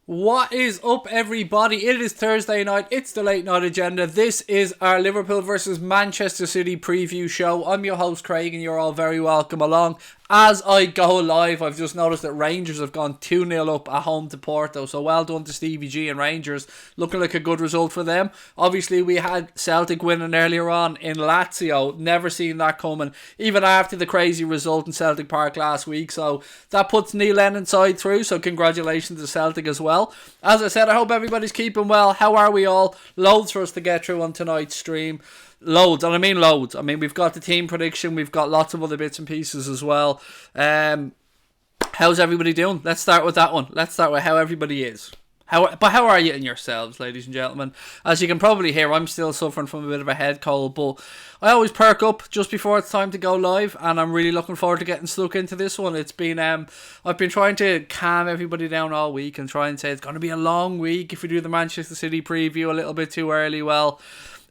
What is up, everybody? It is Thursday night. It's the late night agenda. This is our Liverpool versus Manchester City preview show. I'm your host, Craig, and you're all very welcome along. As I go live, I've just noticed that Rangers have gone 2-0 up at home to Porto. So well done to Stevie G and Rangers. Looking like a good result for them. Obviously, we had Celtic winning earlier on in Lazio. Never seen that coming, even after the crazy result in Celtic Park last week. So that puts Neil Lennon's side through. So congratulations to Celtic as well. As I said, I hope everybody's keeping well. How are we all? Loads for us to get through on tonight's stream. Loads, and I mean loads. I mean, we've got the team prediction, we've got lots of other bits and pieces as well. How's everybody doing? Let's start with that one. Let's start with how everybody is. How are you in yourselves, ladies and gentlemen? As you can probably hear, I'm still suffering from a bit of a head cold, but I always perk up just before it's time to go live, and I'm really looking forward to getting stuck into this one. It's been I've been trying to calm everybody down all week and try and say it's going to be a long week if we do the Manchester City preview a little bit too early. Well,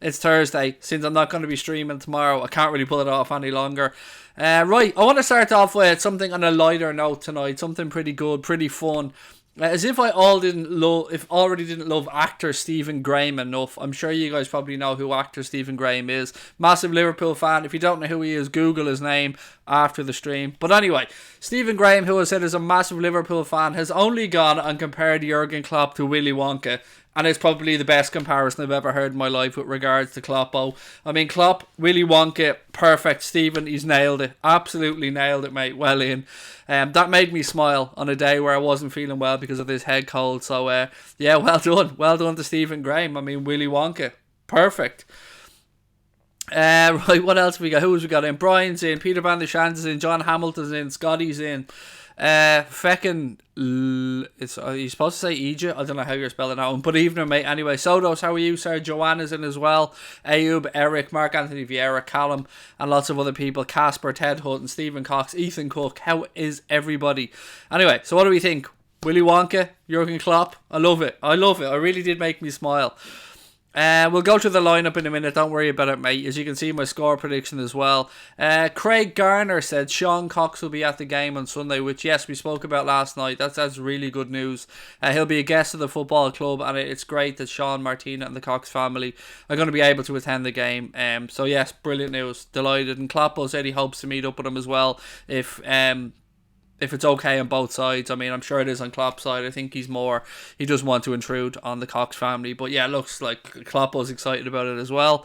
it's Thursday. Since I'm not going to be streaming tomorrow, I can't really pull it off any longer. Right, I want to start off with something on a lighter note tonight. Something pretty good, pretty fun. As if I already didn't love actor Stephen Graham enough. I'm sure you guys probably know who actor Stephen Graham is. Massive Liverpool fan. If you don't know who he is, Google his name after the stream. But anyway, Stephen Graham, who I said is a massive Liverpool fan, has only gone and compared Jurgen Klopp to Willy Wonka. And it's probably the best comparison I've ever heard in my life with regards to Kloppo. I mean, Klopp, Willy Wonka, perfect. Stephen, he's nailed it. Absolutely nailed it, mate. Well in. That made me smile on a day where I wasn't feeling well because of this head cold. So, yeah, well done. Well done to Stephen Graham. I mean, Willy Wonka. Perfect. Right, what else have we got? Who's we got in? Brian's in. Peter Van der Shands is in. John Hamilton's in. Scotty's in. Feckin' it's you're supposed to say Egypt. I don't know how you're spelling that one, but evening, mate. Anyway, Sodos, how are you, sir? Joanna's in as well. Ayub, Eric, Mark Anthony Vieira, Callum, and lots of other people. Casper, Ted Hutton, Stephen Cox, Ethan Cook. How is everybody? Anyway, so what do we think? Willy Wonka, Jurgen Klopp. I love it. I really did make me smile. We'll go to the lineup in a minute. Don't worry about it, mate. As you can see, my score prediction as well. Craig Garner said Sean Cox will be at the game on Sunday, which, yes, we spoke about last night. That's really good news. He'll be a guest of the football club, and it's great that Sean, Martina, and the Cox family are going to be able to attend the game. So, yes, brilliant news. Delighted. And Kloppo said he hopes to meet up with him as well if it's okay on both sides. I mean, I'm sure it is on Klopp's side. I think he doesn't want to intrude on the Cox family. But yeah, looks like Klopp was excited about it as well.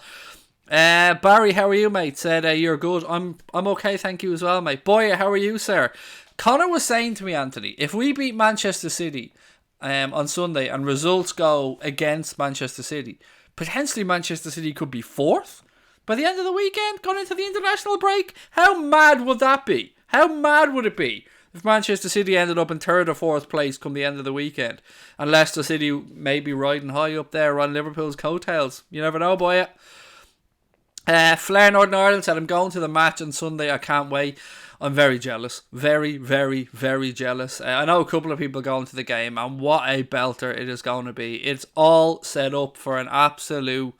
Barry, how are you, mate? Said, you're good. I'm okay, thank you as well, mate. Boy, how are you, sir? Connor was saying to me, Anthony, if we beat Manchester City on Sunday and results go against Manchester City, potentially Manchester City could be fourth by the end of the weekend, going into the international break. How mad would that be? How mad would it be if Manchester City ended up in third or fourth place come the end of the weekend, and Leicester City may be riding high up there on Liverpool's coattails? You never know, boy. Flair Northern Ireland said, I'm going to the match on Sunday. I can't wait. I'm very jealous. Very, very, very jealous. I know a couple of people going to the game, and what a belter it is going to be. It's all set up for an absolute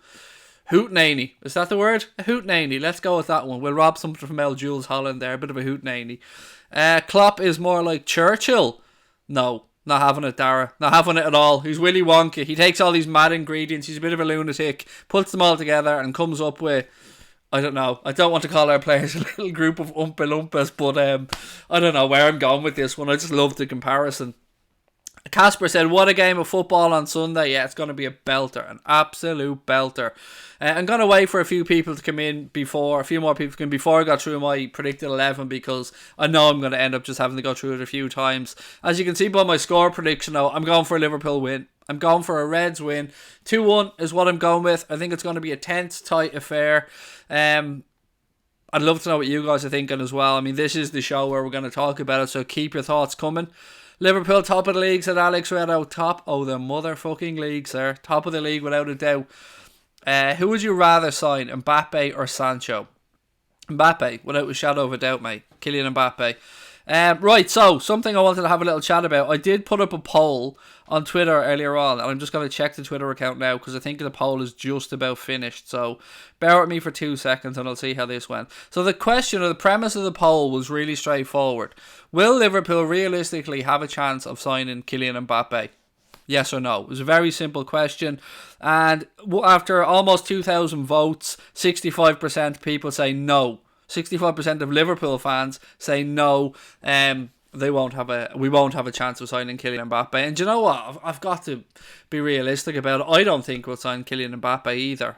hootenanny. Is that the word? A hootenanny. Let's go with that one. We'll rob something from L. Jules Holland there. A bit of a hootenanny. Klopp is more like Churchill. No, not having it, Dara. Not having it at all. He's Willy Wonka. He takes all these mad ingredients. He's a bit of a lunatic. Puts them all together and comes up with, I don't know. I don't want to call our players a little group of Oompa Loompas, but I don't know where I'm going with this one. I just love the comparison. Casper said, what a game of football on Sunday. Yeah, it's going to be a belter. An absolute belter. I'm going to wait for a few more people to come in before I go through my predicted 11, because I know I'm going to end up just having to go through it a few times. As you can see by my score prediction now, I'm going for a Liverpool win. I'm going for a Reds win. 2-1 is what I'm going with. I think it's going to be a tense, tight affair. I'd love to know what you guys are thinking as well. I mean, this is the show where we're going to talk about it, so keep your thoughts coming. Liverpool top of the league, said Alex Redo. Top of the motherfucking league, sir. Top of the league without a doubt. Who would you rather sign, Mbappe or Sancho? Mbappe, without a shadow of a doubt, mate. Kylian Mbappe. Right, so something I wanted to have a little chat about. I did put up a poll on Twitter earlier on, and I'm just going to check the Twitter account now because I think the poll is just about finished. So bear with me for 2 seconds and I'll see how this went. So the question or the premise of the poll was really straightforward. Will Liverpool realistically have a chance of signing Kylian Mbappe? Yes or no? It was a very simple question. And after almost 2,000 votes, 65% of people say no. 65% of Liverpool fans say no. We won't have a chance of signing Kylian Mbappe. And do you know what? I've got to be realistic about it. I don't think we'll sign Kylian Mbappe either.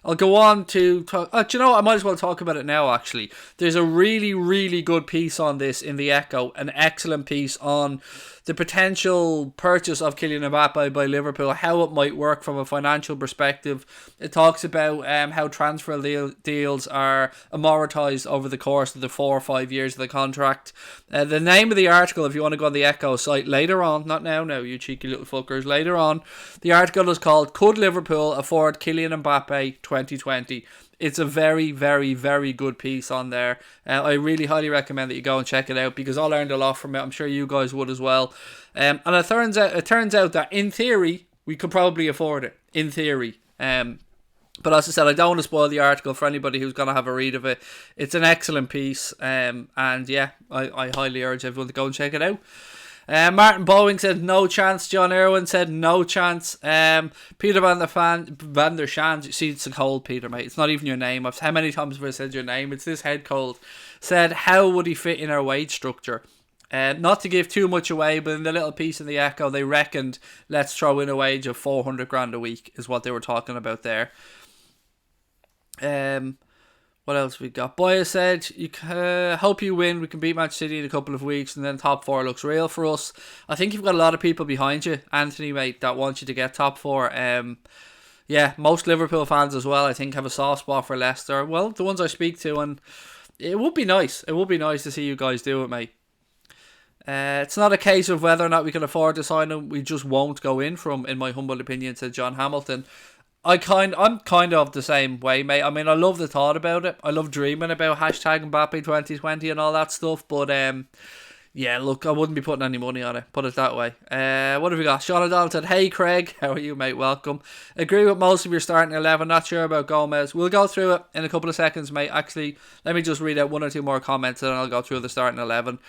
I'll go on to talk. Do you know what? I might as well talk about it now, actually. There's a really, really good piece on this in the Echo. An excellent piece on the potential purchase of Kylian Mbappe by Liverpool, how it might work from a financial perspective. It talks about how transfer deals are amortized over the course of the 4 or 5 years of the contract. The name of the article, if you want to go on the Echo site later on, not now, you cheeky little fuckers, later on, the article is called "Could Liverpool Afford Kylian Mbappe 2020?" It's a very, very, very good piece on there. I really highly recommend that you go and check it out because I learned a lot from it. I'm sure you guys would as well. And it turns out that in theory we could probably afford it. In theory. But as I said, I don't want to spoil the article for anybody who's going to have a read of it. It's an excellent piece. And yeah, I highly urge everyone to go and check it out. Martin Boeing said no chance. John Irwin said no chance. Peter Van der Shan, see, it's a cold, Peter, mate. It's not even your name. How many times have I said your name? It's this head cold. Said, how would he fit in our wage structure? Not to give too much away, but in the little piece in the Echo, they reckoned let's throw in a wage of 400 grand a week is what they were talking about there. What else we got? Boya said, hope you win. We can beat Manchester City in a couple of weeks and then top 4 looks real for us. I think you've got a lot of people behind you, Anthony, mate, that want you to get top 4. Yeah, most Liverpool fans as well, I think, have a soft spot for Leicester. Well, the ones I speak to, and it would be nice. It would be nice to see you guys do it, mate. It's not a case of whether or not we can afford to sign him. We just won't go in for him, in my humble opinion, said John Hamilton. I'm kind of the same way, mate. I mean, I love the thought about it. I love dreaming about hashtag Mbappe 2020 and all that stuff. But yeah, look, I wouldn't be putting any money on it. Put it that way. What have we got? Sean O'Donnell said, "Hey Craig, how are you, mate? Welcome. Agree with most of your starting 11. Not sure about Gomez. We'll go through it in a couple of seconds, mate. Actually, let me just read out 1 or 2 more comments and then I'll go through the starting 11.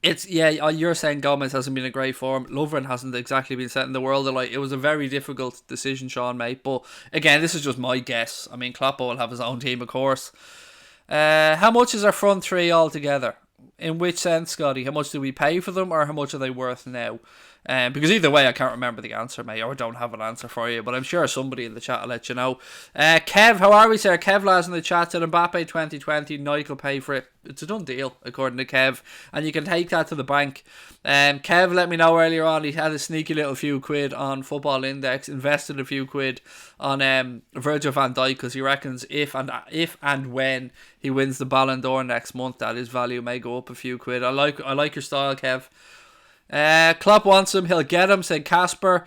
You're saying Gomez hasn't been in great form. Lovren hasn't exactly been setting the world alight. It was a very difficult decision, Sean, mate. But again, this is just my guess. I mean, Klopp will have his own team, of course. How much is our front three altogether? In which sense, Scotty? How much do we pay for them, or how much are they worth now? Because either way, I can't remember the answer, mate, or I don't have an answer for you, but I'm sure somebody in the chat will let you know. Kev, how are we, sir? Kev Laz in the chat said Mbappe 2020, Nike will pay for it. It's a done deal, according to Kev, and you can take that to the bank. Kev let me know earlier on he had a sneaky little few quid on Football Index, invested a few quid on Virgil van Dijk, because he reckons if and when he wins the Ballon d'Or next month, that his value may go up a few quid. I like your style, Kev. Klopp wants him, he'll get him, said Casper.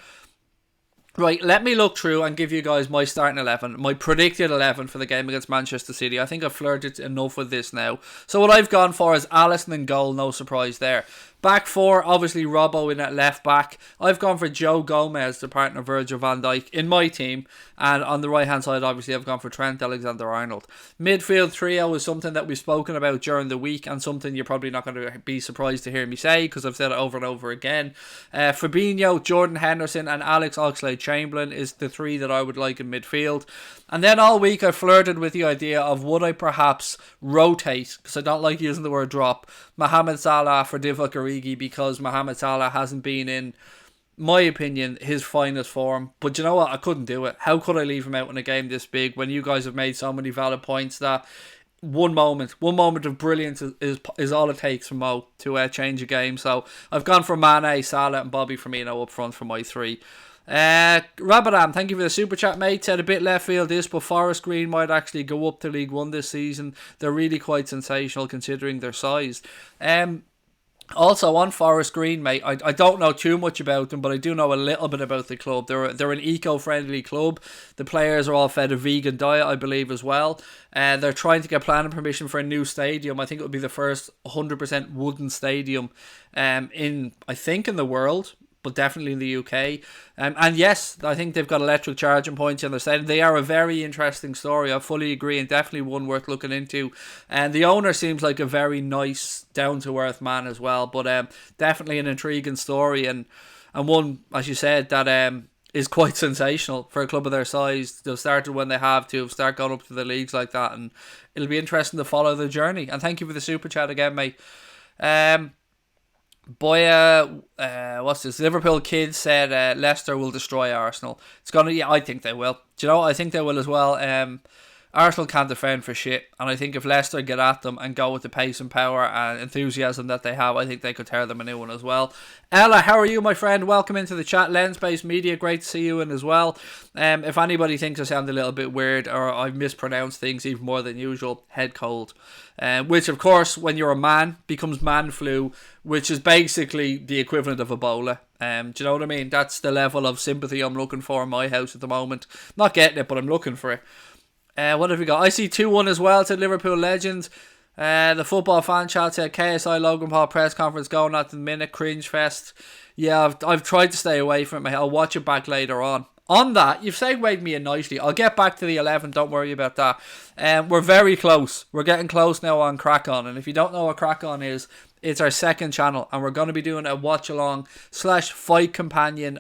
Right, let me look through and give you guys my starting 11, my predicted 11 for the game against Manchester City. I think I've flirted enough with this now. So what I've gone for is Alisson in goal, no surprise there. Back 4, obviously Robbo in at left back. I've gone for Joe Gomez, the partner of Virgil van Dijk, in my team. And on the right hand side, obviously, I've gone for Trent Alexander-Arnold. Midfield trio is something that we've spoken about during the week and something you're probably not going to be surprised to hear me say because I've said it over and over again. Fabinho, Jordan Henderson and Alex Oxlade-Chamberlain is the 3 that I would like in midfield. And then all week I flirted with the idea of would I perhaps rotate, because I don't like using the word drop, Mohamed Salah for Divock Origi, because Mohamed Salah hasn't been in, my opinion, his finest form. But you know what? I couldn't do it. How could I leave him out in a game this big when you guys have made so many valid points that one moment of brilliance is all it takes for Mo to change a game. So I've gone for Mane, Salah and Bobby Firmino up front for my 3. Rabadam, thank you for the super chat, mate. Said a bit left field this, but Forest Green might actually go up to League 1 this season. They're really quite sensational considering their size. Also on Forest Green, mate, I don't know too much about them, but I do know a little bit about the club. They're an eco-friendly club. The players are all fed a vegan diet, I believe, as well. They're trying to get planning permission for a new stadium. I think it would be the first 100% wooden stadium in the world. but definitely in the UK. And yes, I think they've got electric charging points on their side. They are a very interesting story. I fully agree, and definitely one worth looking into. And the owner seems like a very nice, down-to-earth man as well. But definitely an intriguing story, and one, as you said, that is quite sensational for a club of their size. They've started when they have to start going up to the leagues like that, and it'll be interesting to follow the journey. And thank you for the super chat again, mate. What's this? Liverpool kid said Leicester will destroy Arsenal. Yeah, I think they will. Do you know? I think they will as well. Arsenal can't defend for shit, and I think if Leicester get at them and go with the pace and power and enthusiasm that they have, I think they could tear them a new one as well. Ella, how are you, my friend? Welcome into the chat. Lens-based media, great to see you in as well. If anybody thinks I sound a little bit weird or I mispronounce things even more than usual, head cold. Which, of course, when you're a man, becomes man flu, which is basically the equivalent of Ebola. Do you know what I mean? That's the level of sympathy I'm looking for in my house at the moment. Not getting it, but I'm looking for it. What have we got? I see 2-1 as well to Liverpool legends. The football fan chat said KSI Logan Paul press conference going at the minute, cringe fest. Yeah, I've tried to stay away from it. I'll watch it back later on. On that, you've segued me in nicely. I'll get back to the 11, don't worry about that. We're very close. We're getting close now on Crack On. And if you don't know what Crack On is, it's our second channel. And we're going to be doing a watch-along / fight companion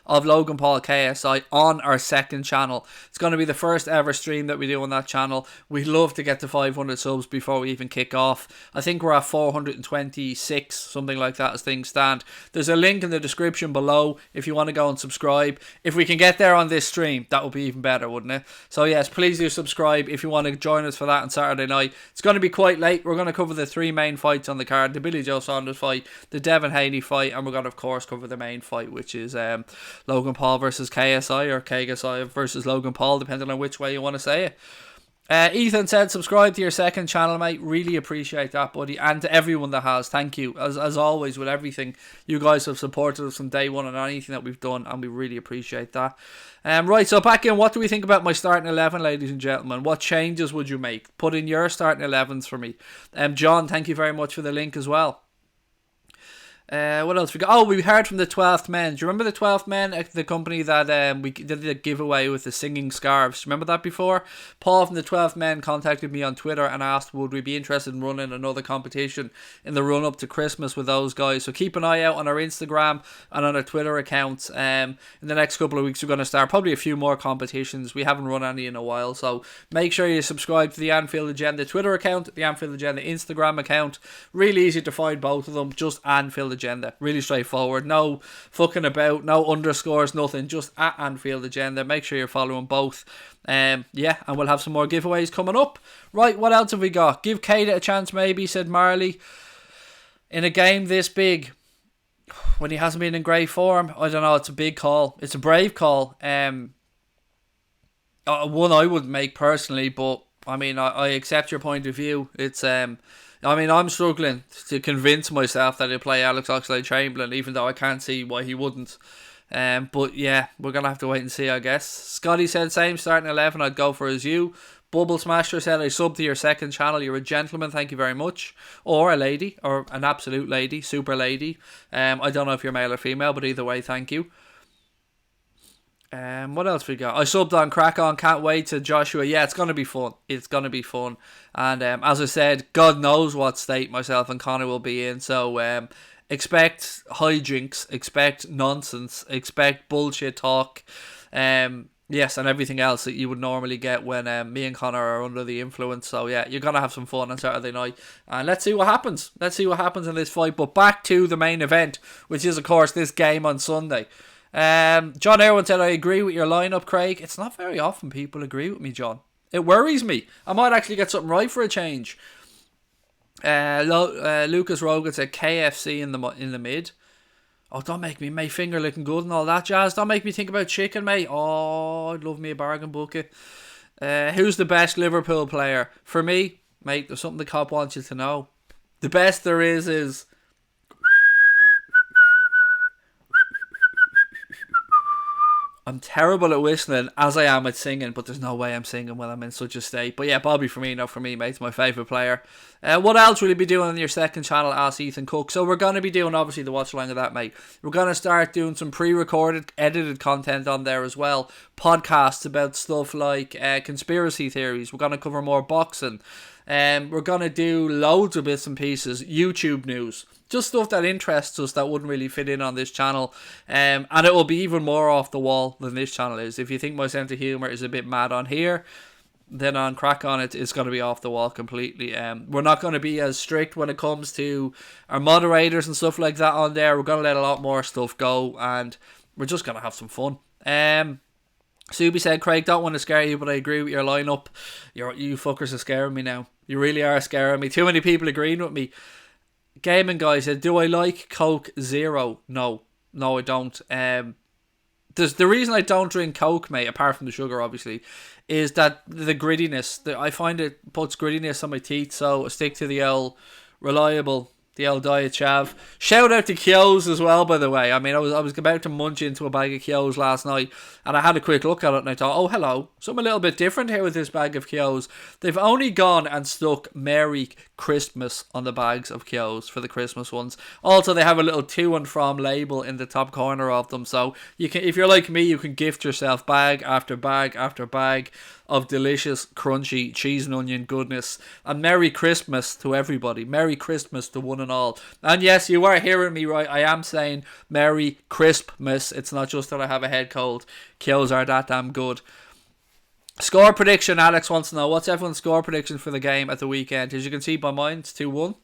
of Logan Paul KSI on our second channel. It's going to be the first ever stream that we do on that channel. We'd love to get to 500 subs before we even kick off. I think we're at 426, something like that as things stand. There's a link in the description below if you want to go and subscribe. If we can get there on this stream, that would be even better, wouldn't it? So yes, please do subscribe if you want to join us for that on Saturday night. It's going to be quite late. We're going to cover the 3 main fights on the card. The Billy Joe Saunders fight, the Devin Haney fight, and we're going to, of course, cover the main fight, which is Logan Paul versus KSI, or KSI versus Logan Paul, depending on which way you want to say it. Ethan said, subscribe to your second channel, mate. Really appreciate that, buddy. And to everyone that has, thank you. As always, with everything, you guys have supported us from day one on anything that we've done, and we really appreciate that. Right, so back in, what do we think about my starting 11, ladies and gentlemen? What changes would you make? Put in your starting 11s for me. John, thank you very much for the link as well. What else we got? Oh, we heard from the 12th Men. Do you remember the 12th Men? The company that we did the giveaway with the singing scarves. Do you remember that before? Paul from the 12th Men contacted me on Twitter and asked would we be interested in running another competition in the run up to Christmas with those guys. So keep an eye out on our Instagram and on our Twitter accounts. In the next couple of weeks we're going to start probably a few more competitions. We haven't run any in a while, so make sure you subscribe to the Anfield Agenda Twitter account, the Anfield Agenda Instagram account. Really easy to find both of them. Just Anfield Agenda, really straightforward, no fucking about, no underscores, nothing, just at Anfield Agenda. Make sure you're following both. And we'll have some more giveaways coming up. Right, what else have we got? Give Keita a chance maybe, said Marley. In a game this big, when he hasn't been in great form, I don't know, it's a big call, it's a brave call. One I wouldn't make personally, but I mean, I accept your point of view. It's I'm struggling to convince myself that he'll play Alex Oxlade-Chamberlain, even though I can't see why he wouldn't. But yeah, we're going to have to wait and see, I guess. Scotty said, same starting 11, I'd go for as you. Bubble Smasher said, I sub to your second channel, you're a gentleman, thank you very much. Or a lady, or an absolute lady, super lady. I don't know if you're male or female, but either way, thank you. What else we got? I subbed on Crack On, can't wait to Joshua. Yeah, it's going to be fun. It's going to be fun. And as I said, God knows what state myself and Connor will be in. So expect hijinks, expect nonsense, expect bullshit talk. Yes, and everything else that you would normally get when me and Connor are under the influence. So yeah, you're going to have some fun on Saturday night. And let's see what happens. Let's see what happens in this fight. But back to the main event, which is, of course, this game on Sunday. John Irwin said, I agree with your lineup, Craig. It's not very often people agree with me, John. It worries me. I might actually get something right for a change. Lucas Rogan said KFC in the mid. Oh, don't make me my finger looking good and all that jazz. Don't make me think about chicken, mate. Oh, I'd love me a bargain bucket. Who's the best Liverpool player? For me, mate, there's something the cop wants you to know. The best there is I'm terrible at whistling, as I am at singing, but there's no way I'm singing when I'm in such a state. But yeah, Bobby Firmino for me, mate. It's my favourite player. What else will you be doing on your second channel? Asked Ethan Cook. So we're going to be doing, obviously, the watch along of that, mate. We're going to start doing some pre-recorded, edited content on there as well. Podcasts about stuff like conspiracy theories. We're going to cover more boxing. We're going to do loads of bits and pieces. YouTube news. Just stuff that interests us that wouldn't really fit in on this channel. And it will be even more off the wall than this channel is. If you think my sense of humour is a bit mad on here, then on Crack On it's going to be off the wall completely. We're not going to be as strict when it comes to our moderators and stuff like that on there. We're going to let a lot more stuff go, and we're just going to have some fun. Subi said, Craig, don't want to scare you, but I agree with your lineup. You fuckers are scaring me now. You really are scaring me. Too many people agreeing with me. Gaming Guy said, do I like Coke Zero? No, I don't. The reason I don't drink Coke, mate, apart from the sugar, obviously, is that the grittiness. I find it puts grittiness on my teeth, so I stick to the old reliable, the old Diet Chav. Shout out to Kyo's as well, by the way. I mean, I was about to munch into a bag of Kyo's last night, and I had a quick look at it, and I thought, oh, hello, something a little bit different here with this bag of Kyo's. They've only gone and stuck Merry Christmas on the bags of Kyo's for the Christmas ones. Also, they have a little to and from label in the top corner of them, so you can, if you're like me, you can gift yourself bag after bag after bag of delicious, crunchy cheese and onion goodness. And Merry Christmas to everybody. Merry Christmas to one and all. And yes, you are hearing me right. I am saying Merry Crispmas. It's not just that I have a head cold. Kills are that damn good. Score prediction, Alex wants to know. What's everyone's score prediction for the game at the weekend? As you can see by mine, it's 2-1.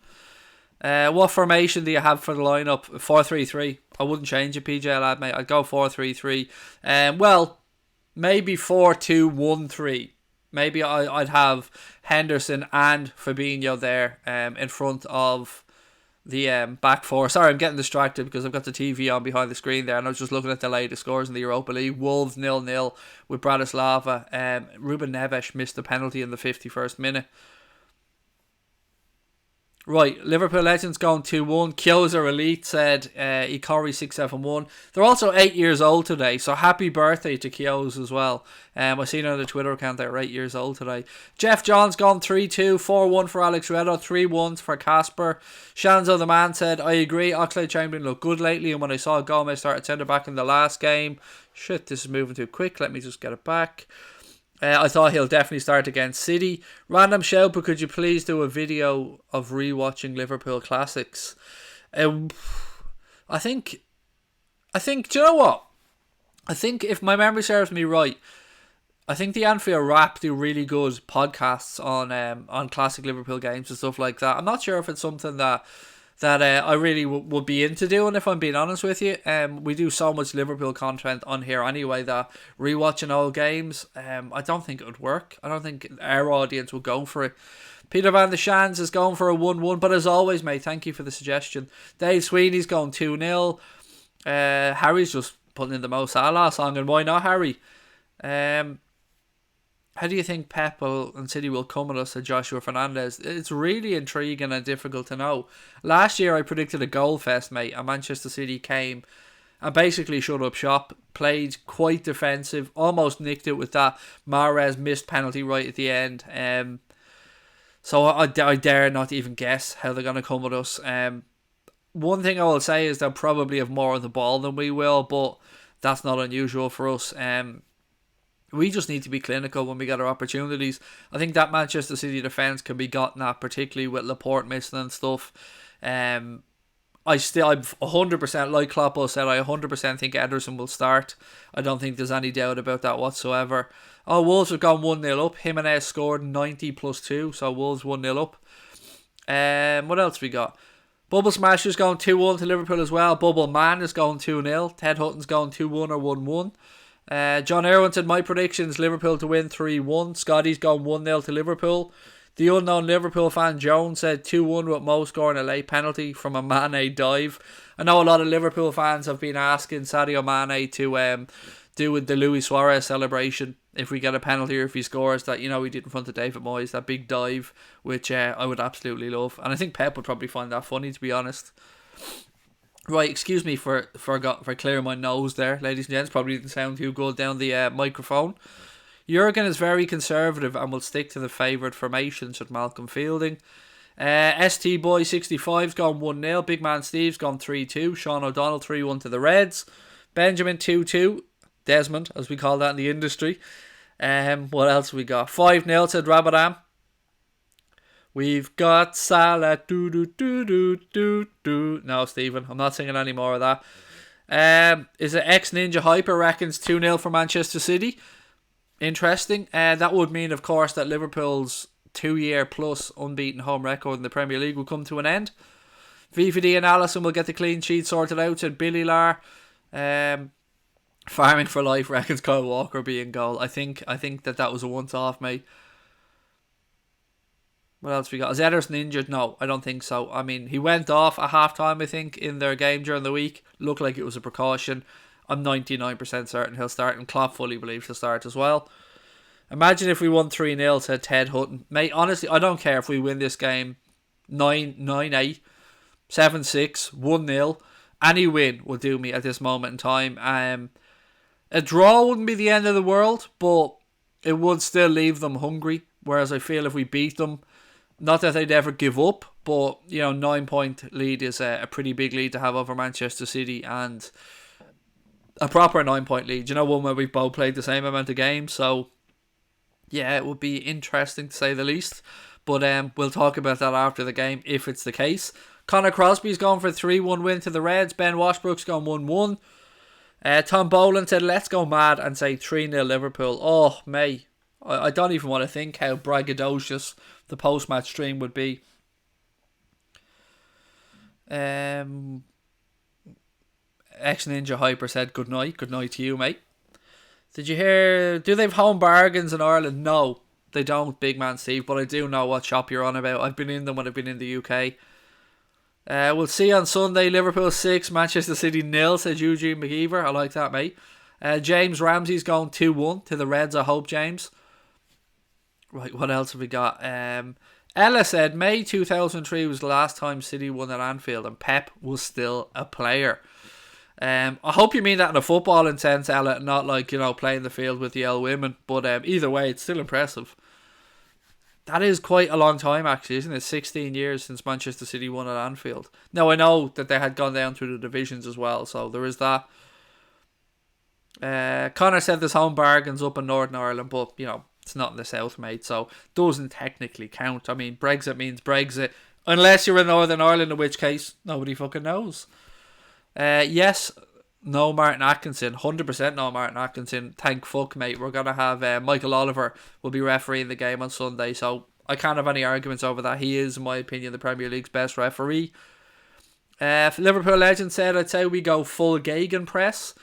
What formation do you have for the lineup? 4-3-3. I wouldn't change it, PJ lad, mate. I'd go 4-3-3. Well, maybe 4-2-1-3. Maybe I'd have Henderson and Fabinho there in front of the back four. Sorry, I'm getting distracted because I've got the TV on behind the screen there, and I was just looking at the latest scores in the Europa League. Wolves 0-0 with Bratislava. Ruben Neves missed the penalty in the 51st minute. Right, Liverpool Legends going 2-1. Kyoza Elite said Ikari 671. They're also 8 years old today, so happy birthday to Kyoza as well. I seen on the Twitter account they're 8 years old today. Jeff Johns gone 3-2, 4-1 for Alex Redo, 3-1 for Casper. Shanzo the Man said, I agree, Oxlade-Chamberlain looked good lately, and when I saw Gomez start at centre back in the last game, shit, this is moving too quick, let me just get it back. I thought he'll definitely start against City. Random shout, but could you please do a video of rewatching Liverpool classics? I think, do you know what? I think if my memory serves me right, I think the Anfield Rap do really good podcasts on classic Liverpool games and stuff like that. I'm not sure if it's something that I really would be into doing, if I'm being honest with you. We do so much Liverpool content on here anyway that rewatching old games, I don't think it would work. I don't think our audience would go for it. Peter Van der Shans is going for a 1-1, but as always, mate, thank you for the suggestion. Dave Sweeney's going 2-0. Harry's just putting in the Mo Salah song, and why not, Harry? How do you think Pep and City will come at us, said Joshua Fernandez? It's really intriguing and difficult to know. Last year I predicted a goal fest, mate, and Manchester City came and basically shut up shop, played quite defensive, almost nicked it with that Mahrez missed penalty right at the end. So I dare not even guess how they're going to come at us. One thing I will say is they'll probably have more of the ball than we will, but that's not unusual for us. We just need to be clinical when we get our opportunities. I think that Manchester City defence can be gotten at, particularly with Laporte missing and stuff. I'm 100%, like Kloppo said, I 100% think Ederson will start. I don't think there's any doubt about that whatsoever. Oh, Wolves have gone 1-0 up. Jimenez scored 90 plus 2, so Wolves 1-0 up. What else we got? Bubble Smasher's going 2-1 to Liverpool as well. Bubble Man is going 2-0. Ted Hutton's going 2-1 or 1-1. John Irwin said, my predictions, Liverpool to win 3-1. Scotty's gone 1-0 to Liverpool. The unknown Liverpool fan Jones said 2-1 with Mo scoring a late penalty from a Mane dive. I know a lot of Liverpool fans have been asking Sadio Mane to do with the Luis Suarez celebration if we get a penalty or if he scores that, you know, he did in front of David Moyes, that big dive, which I would absolutely love. And I think Pep would probably find that funny, to be honest. Right, excuse me for clearing my nose there, ladies and gents. Probably didn't sound too good down the microphone. Jurgen is very conservative and will stick to the favoured formations with Malcolm fielding. ST Boy 65's gone 1-0. Big Man Steve's gone 3-2. Sean O'Donnell 3-1 to the Reds. Benjamin 2-2. Desmond, as we call that in the industry. What else have we got? 5-0 to Rabadam. We've got Salah. Do do do do do do. No, Stephen, I'm not singing any more of that. Is it Ex Ninja Hyper reckons 2-0 for Manchester City? Interesting. That would mean, of course, that Liverpool's 2-year plus unbeaten home record in the Premier League will come to an end. VVD and Allison will get the clean sheet sorted out, said Billy Lar. Farming for Life reckons Kyle Walker be in goal. I think that was a once-off, mate. What else we got? Is Ederson injured? No, I don't think so. I mean, he went off at half-time, I think, in their game during the week. Looked like it was a precaution. I'm 99% certain he'll start, and Klopp fully believes he'll start as well. Imagine if we won 3-0, said Ted Hutton. Mate, honestly, I don't care if we win this game 9-8, 7-6, 1-0. Any win will do me at this moment in time. A draw wouldn't be the end of the world, but it would still leave them hungry. Whereas I feel if we beat them, not that they'd ever give up, but 9-point lead is a pretty big lead to have over Manchester City, and a proper 9-point lead. One where we've both played the same amount of games, so yeah, it would be interesting to say the least. But we'll talk about that after the game if it's the case. Connor Crosby's gone for a 3-1 win to the Reds. Ben Washbrook's gone 1-1. Tom Boland said, let's go mad and say 3-0 Liverpool. Oh, mate. I don't even want to think how braggadocious the post-match stream would be. Ex-Ninja Hyper said, good night. Good night to you, mate. Did you hear, do they have home bargains in Ireland? No, they don't, Big Man Steve, but I do know what shop you're on about. I've been in them when I've been in the UK. We'll see on Sunday. Liverpool 6, Manchester City 0, said Eugene McGeever. I like that, mate. James Ramsey's going 2-1 to the Reds, I hope, James. Right, what else have we got? Ella said, May 2003 was the last time City won at Anfield and Pep was still a player. I hope you mean that in a footballing sense, Ella, not like, playing the field with the L women. But either way, it's still impressive. That is quite a long time, actually, isn't it? 16 years since Manchester City won at Anfield. Now, I know that they had gone down through the divisions as well, so there is that. Connor said there's home bargains up in Northern Ireland, but, it's not in the south, mate, so doesn't technically count. I mean, Brexit means Brexit, unless you're in Northern Ireland, in which case, nobody fucking knows. Yes, no Martin Atkinson, 100% no Martin Atkinson. Thank fuck, mate. We're going to have Michael Oliver will be refereeing the game on Sunday, so I can't have any arguments over that. He is, in my opinion, the Premier League's best referee. Liverpool legend said, I'd say we go full gegenpress.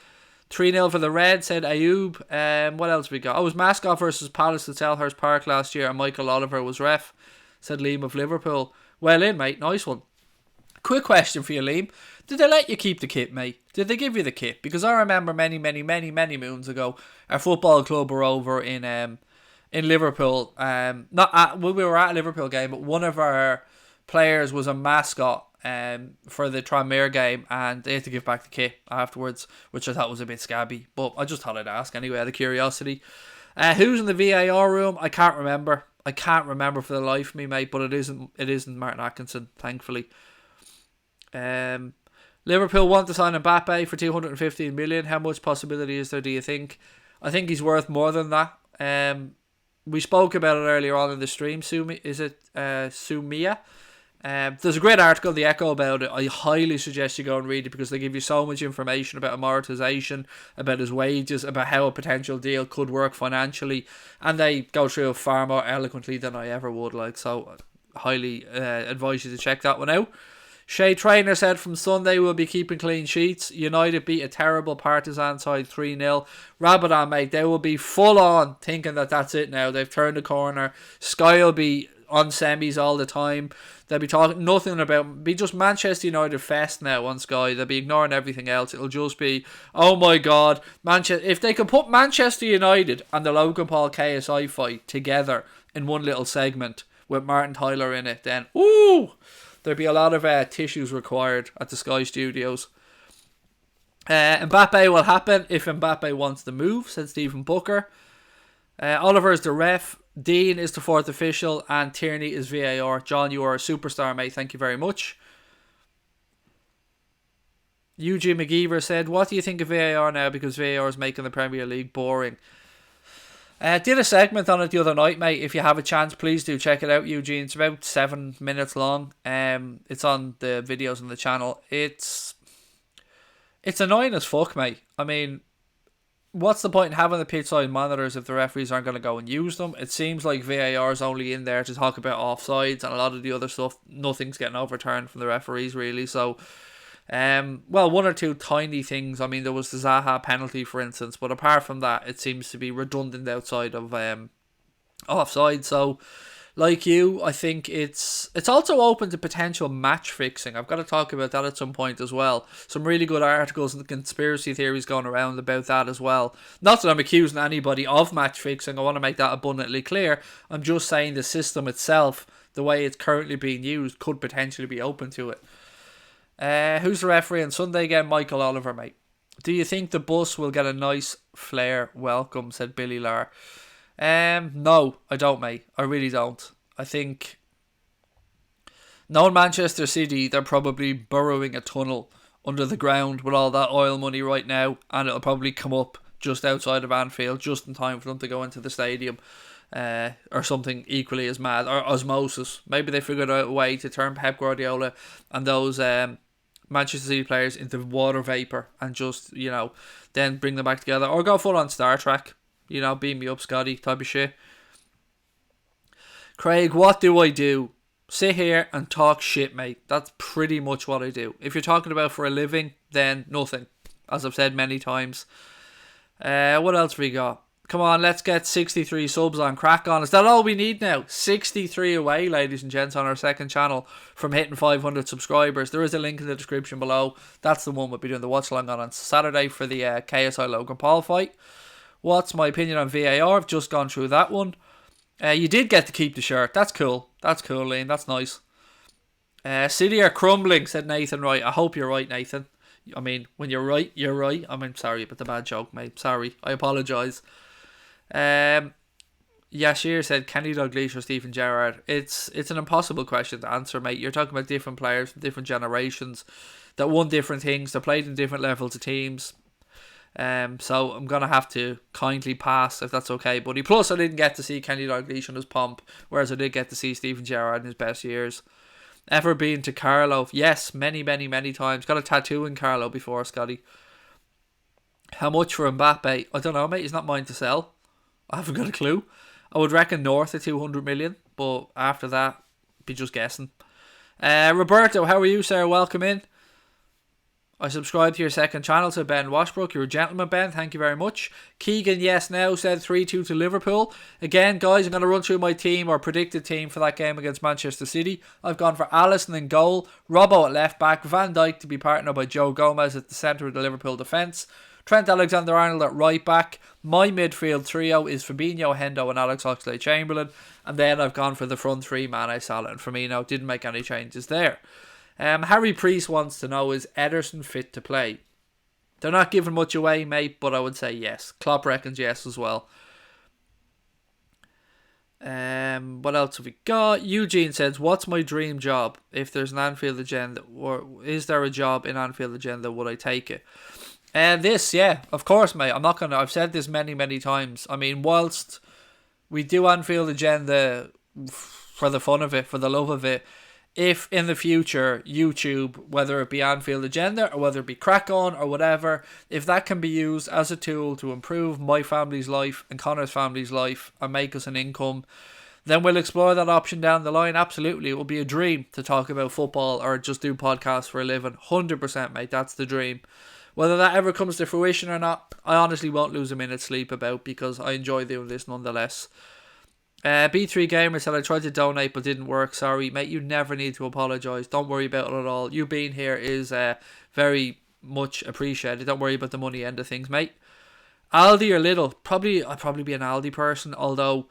3-0 for the Reds, said Ayoub. What else we got? Oh, it was Mascot versus Palace at Selhurst Park last year, and Michael Oliver was ref, said Liam of Liverpool. Well in, mate. Nice one. Quick question for you, Liam. Did they let you keep the kit, mate? Did they give you the kit? Because I remember many moons ago, our football club were over in Liverpool. We were at a Liverpool game, but one of our players was a mascot for the Tranmere game, and they had to give back the kit afterwards, which I thought was a bit scabby. But I just thought I'd ask anyway, out of curiosity. Who's in the VAR room? I can't remember. I can't remember for the life of me, mate. But it isn't Martin Atkinson, thankfully. Liverpool want to sign Mbappe for 215 million. How much possibility is there, do you think? I think he's worth more than that. We spoke about it earlier on in the stream. Sumia? There's a great article in The Echo about it. I highly suggest you go and read it because they give you so much information about amortization, about his wages, about how a potential deal could work financially, and they go through it far more eloquently than I ever would. So highly advise you to check that one out. Shea Trainer said from Sunday we'll be keeping clean sheets. United beat a terrible Partizan side 3-0. Rabadon, mate, they will be full on thinking that that's it now. They've turned the corner. Sky will be on semis all the time. They'll be talking nothing about, be just Manchester United fest now on Sky. They'll be ignoring everything else. It'll just be, oh my god, Manchester. If they could put Manchester United and the Logan Paul KSI fight together in one little segment with Martin Tyler in it, then there'd be a lot of tissues required at the Sky Studios. Mbappe will happen if Mbappe wants to move, said Stephen Booker. Oliver is the ref, Dean is the fourth official, and Tierney is VAR. John, you are a superstar, mate. Thank you very much. Eugene McGeever said, what do you think of VAR now, because VAR is making the Premier League boring? Did a segment on it the other night, mate. If you have a chance, please do check it out, Eugene. It's about 7 minutes long. It's on the videos on the channel. It's annoying as fuck, mate. I mean, what's the point in having the pitch side monitors if the referees aren't going to go and use them? It seems like VAR is only in there to talk about offsides, and a lot of the other stuff, nothing's getting overturned from the referees, really. So, well, one or two tiny things. I mean, there was the Zaha penalty, for instance, but apart from that, it seems to be redundant outside of offside. So, like you, I think it's also open to potential match fixing. I've got to talk about that at some point as well. Some really good articles and conspiracy theories going around about that as well. Not that I'm accusing anybody of match fixing. I want to make that abundantly clear. I'm just saying the system itself, the way it's currently being used, could potentially be open to it. Who's the referee on Sunday again? Michael Oliver, mate. Do you think the bus will get a nice flair welcome, said Billy Lar. No, I don't, mate. I really don't. I think, knowing Manchester City, they're probably burrowing a tunnel under the ground with all that oil money right now, and it'll probably come up just outside of Anfield, just in time for them to go into the stadium. Or something equally as mad, or osmosis. Maybe they figured out a way to turn Pep Guardiola and those Manchester City players into water vapour and just, then bring them back together, or go full on Star Trek, beam me up Scotty type of shit. Craig, what do I do? Sit here and talk shit, mate. That's pretty much what I do. If you're talking about for a living, then nothing, as I've said many times. What else we got? Come on, let's get 63 subs on. Crack on. Is that all we need now? 63 away, ladies and gents, on our second channel from hitting 500 subscribers. There is a link in the description below. That's the one we'll be doing the watch-along on Saturday for the KSI Logan Paul fight. What's my opinion on VAR? I've just gone through that one. You did get to keep the shirt. That's cool. That's cool, Liam. That's nice. City are crumbling, said Nathan Wright. I hope you're right, Nathan. I mean, when you're right, you're right. I mean, sorry about the bad joke, mate. Sorry. I apologise. Yashir said, Kenny Dalglish or Stephen Gerrard? It's an impossible question to answer, mate. You're talking about different players from different generations that won different things, that played in different levels of teams. So I'm going to have to kindly pass, if that's okay, buddy. Plus, I didn't get to see Kenny Dalglish in his pomp, whereas I did get to see Stephen Gerrard in his best years. Ever been to Carlo? Yes, many, many, many times. Got a tattoo in Carlo before, Scotty. How much for Mbappe? I don't know, mate. He's not mine to sell. I haven't got a clue. I would reckon north of 200 million, but after that, be just guessing. Roberto, how are you, sir? Welcome in. I subscribed to your second channel, said Ben Washbrook. You're a gentleman, Ben. Thank you very much. Keegan, yes, now, said 3-2 to Liverpool. Again, guys, I'm going to run through my team, or predicted team, for that game against Manchester City. I've gone for Alisson in goal, Robbo at left back, Van Dijk to be partnered by Joe Gomez at the centre of the Liverpool defence, Trent Alexander-Arnold at right back. My midfield trio is Fabinho, Hendo and Alex Oxlade-Chamberlain. And then I've gone for the front three, Mane, Salah and Firmino. Didn't make any changes there. Harry Priest wants to know, is Edison fit to play? They're not giving much away, mate, but I would say yes. Klopp reckons yes as well. What else have we got? Eugene says, what's my dream job? If there's an Anfield agenda, or is there a job in Anfield agenda, would I take it? This, yeah, of course, mate. I've said this many, many times. I mean, whilst we do Anfield agenda for the fun of it, for the love of it, if in the future YouTube, whether it be Anfield agenda or whether it be Crack On or whatever, if that can be used as a tool to improve my family's life and Connor's family's life and make us an income, then we'll explore that option down the line. Absolutely, it will be a dream to talk about football or just do podcasts for a living. 100%, mate, that's the dream. Whether that ever comes to fruition or not, I honestly won't lose a minute's sleep about, because I enjoy doing this nonetheless. B3 Gamer said, I tried to donate but didn't work. Sorry, mate, you never need to apologise. Don't worry about it at all. You being here is very much appreciated. Don't worry about the money end of things, mate. Aldi or Lidl? I'd probably be an Aldi person, although,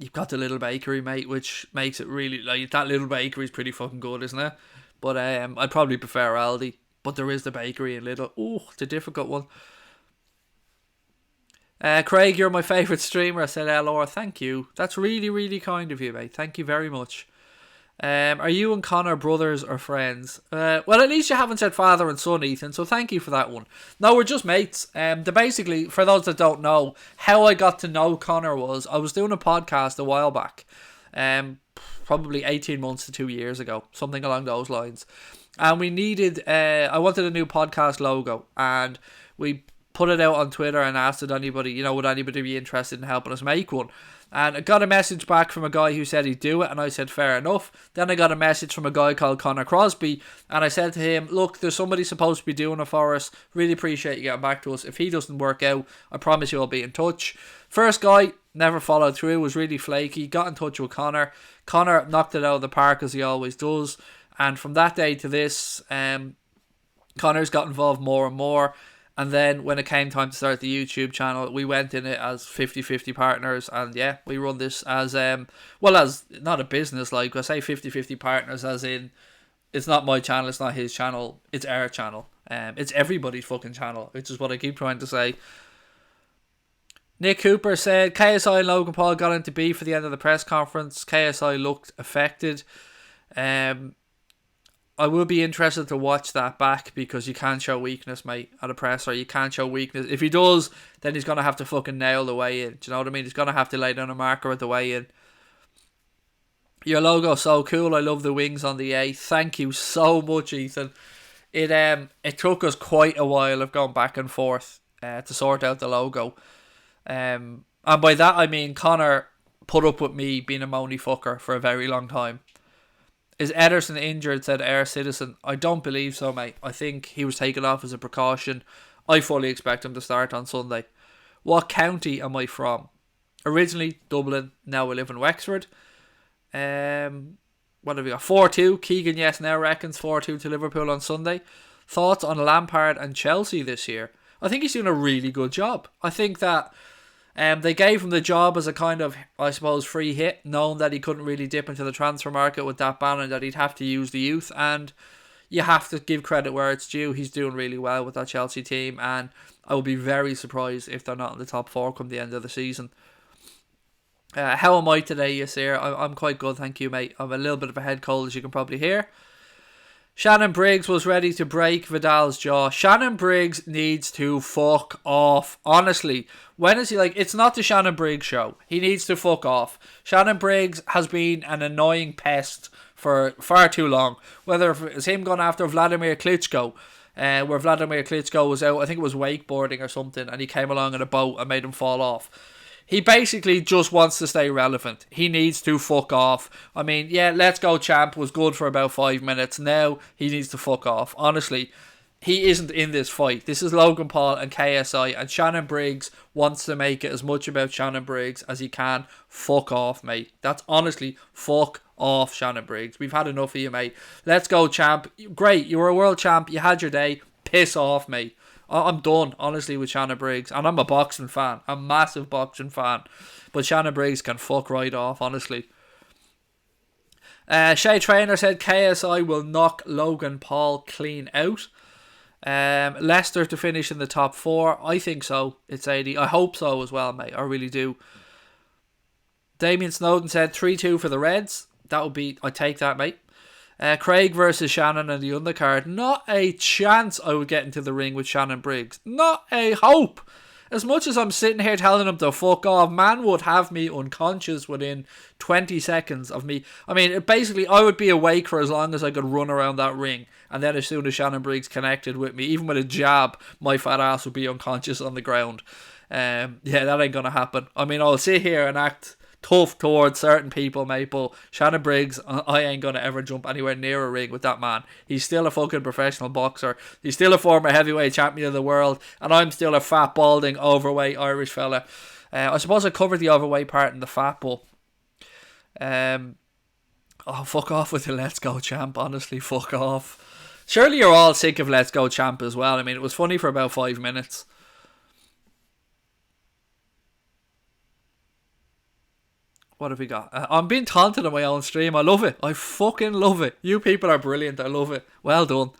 you've got the little bakery, mate, which makes it really, like, that little bakery is pretty fucking good, isn't it? But I'd probably prefer Aldi. But there is the bakery in Lidl. Ooh, it's a difficult one. Craig, you're my favourite streamer, said Laura. Thank you. That's really, really kind of you, mate. Thank you very much. Are you and Connor brothers or friends? Well, at least you haven't said father and son, Ethan, so thank you for that one. No, we're just mates. Basically, for those that don't know, how I got to know Connor was, I was doing a podcast a while back, probably 18 months to 2 years ago, something along those lines. And we needed, I wanted a new podcast logo, and we put it out on Twitter and asked anybody, would anybody be interested in helping us make one? And I got a message back from a guy who said he'd do it, and I said, fair enough. Then I got a message from a guy called Connor Crosby, and I said to him, look, there's somebody supposed to be doing it for us. Really appreciate you getting back to us. If he doesn't work out, I promise you I'll be in touch. First guy, never followed through, was really flaky. Got in touch with Connor. Connor knocked it out of the park as he always does. And from that day to this, Connor's got involved more and more. And then when it came time to start the YouTube channel, we went in it as 50-50 partners. And yeah, we run this as, as not a business, like I say 50-50 partners as in, it's not my channel, it's not his channel, it's our channel. It's everybody's fucking channel, which is what I keep trying to say. Nick Cooper said, KSI and Logan Paul got into beef for the end of the press conference. KSI looked affected. I will be interested to watch that back because you can't show weakness, mate, at a presser. You can't show weakness. If he does, then he's going to have to fucking nail the way in. Do you know what I mean? He's going to have to lay down a marker at the way in. Your logo's so cool. I love the wings on the A. Thank you so much, Ethan. It took us quite a while of going back and forth to sort out the logo. And by that I mean Connor put up with me being a moany fucker for a very long time. Is Edison injured, said Air Citizen. I don't believe so, mate. I think he was taken off as a precaution. I fully expect him to start on Sunday. What county am I from? Originally Dublin, now I live in Wexford. What have we got? 4-2. Keegan yes now reckons 4-2 to Liverpool on Sunday. Thoughts on Lampard and Chelsea this year? I think he's doing a really good job. I think that they gave him the job as a kind of, I suppose, free hit, knowing that he couldn't really dip into the transfer market with that ban and that he'd have to use the youth. And you have to give credit where it's due. He's doing really well with that Chelsea team, and I would be very surprised if they're not in the top four come the end of the season. How am I today, Yasir? I'm quite good, thank you, mate. I'm a little bit of a head cold, as you can probably hear. Shannon Briggs was ready to break Vidal's jaw. Shannon Briggs needs to fuck off. Honestly, when is he like, it's not the Shannon Briggs show. He needs to fuck off. Shannon Briggs has been an annoying pest for far too long. Whether it's him going after Vladimir Klitschko, where Vladimir Klitschko was out, I think it was wakeboarding or something, and he came along in a boat and made him fall off. He basically just wants to stay relevant. He needs to fuck off. I mean, yeah, Let's Go Champ was good for about 5 minutes. Now he needs to fuck off. Honestly, he isn't in this fight. This is Logan Paul and KSI, and Shannon Briggs wants to make it as much about Shannon Briggs as he can. Fuck off, mate. That's honestly, fuck off, Shannon Briggs. We've had enough of you, mate. Let's Go Champ. Great, you were a world champ. You had your day. Piss off, mate. I'm done, honestly, with Shannon Briggs. And I'm a boxing fan. I'm a massive boxing fan. But Shannon Briggs can fuck right off, honestly. Shay Trainer said KSI will knock Logan Paul clean out. Leicester to finish in the top 4. I think so. It's 80. I hope so as well, mate. I really do. Damien Snowden said 3-2 for the Reds. That would be... I'd take that, mate. Craig versus Shannon in the undercard. Not a chance I would get into the ring with Shannon Briggs. Not a hope. As much as I'm sitting here telling him to fuck off, man would have me unconscious within 20 seconds of me. I mean, basically, I would be awake for as long as I could run around that ring. And then as soon as Shannon Briggs connected with me, even with a jab, my fat ass would be unconscious on the ground. Yeah, that ain't going to happen. I mean, I'll sit here and act tough towards certain people, mate, but Shannon Briggs, I ain't gonna ever jump anywhere near a ring with that man. He's still a fucking professional boxer. He's still a former heavyweight champion of the world, and I'm still a fat, balding, overweight Irish fella. I suppose I covered the overweight part in the fat, but fuck off with the Let's Go Champ, honestly, fuck off. Surely you're all sick of Let's Go Champ as well. I mean, it was funny for about 5 minutes. What have we got? I'm being taunted on my own stream. I love it. I fucking love it. You people are brilliant. I love it. Well done.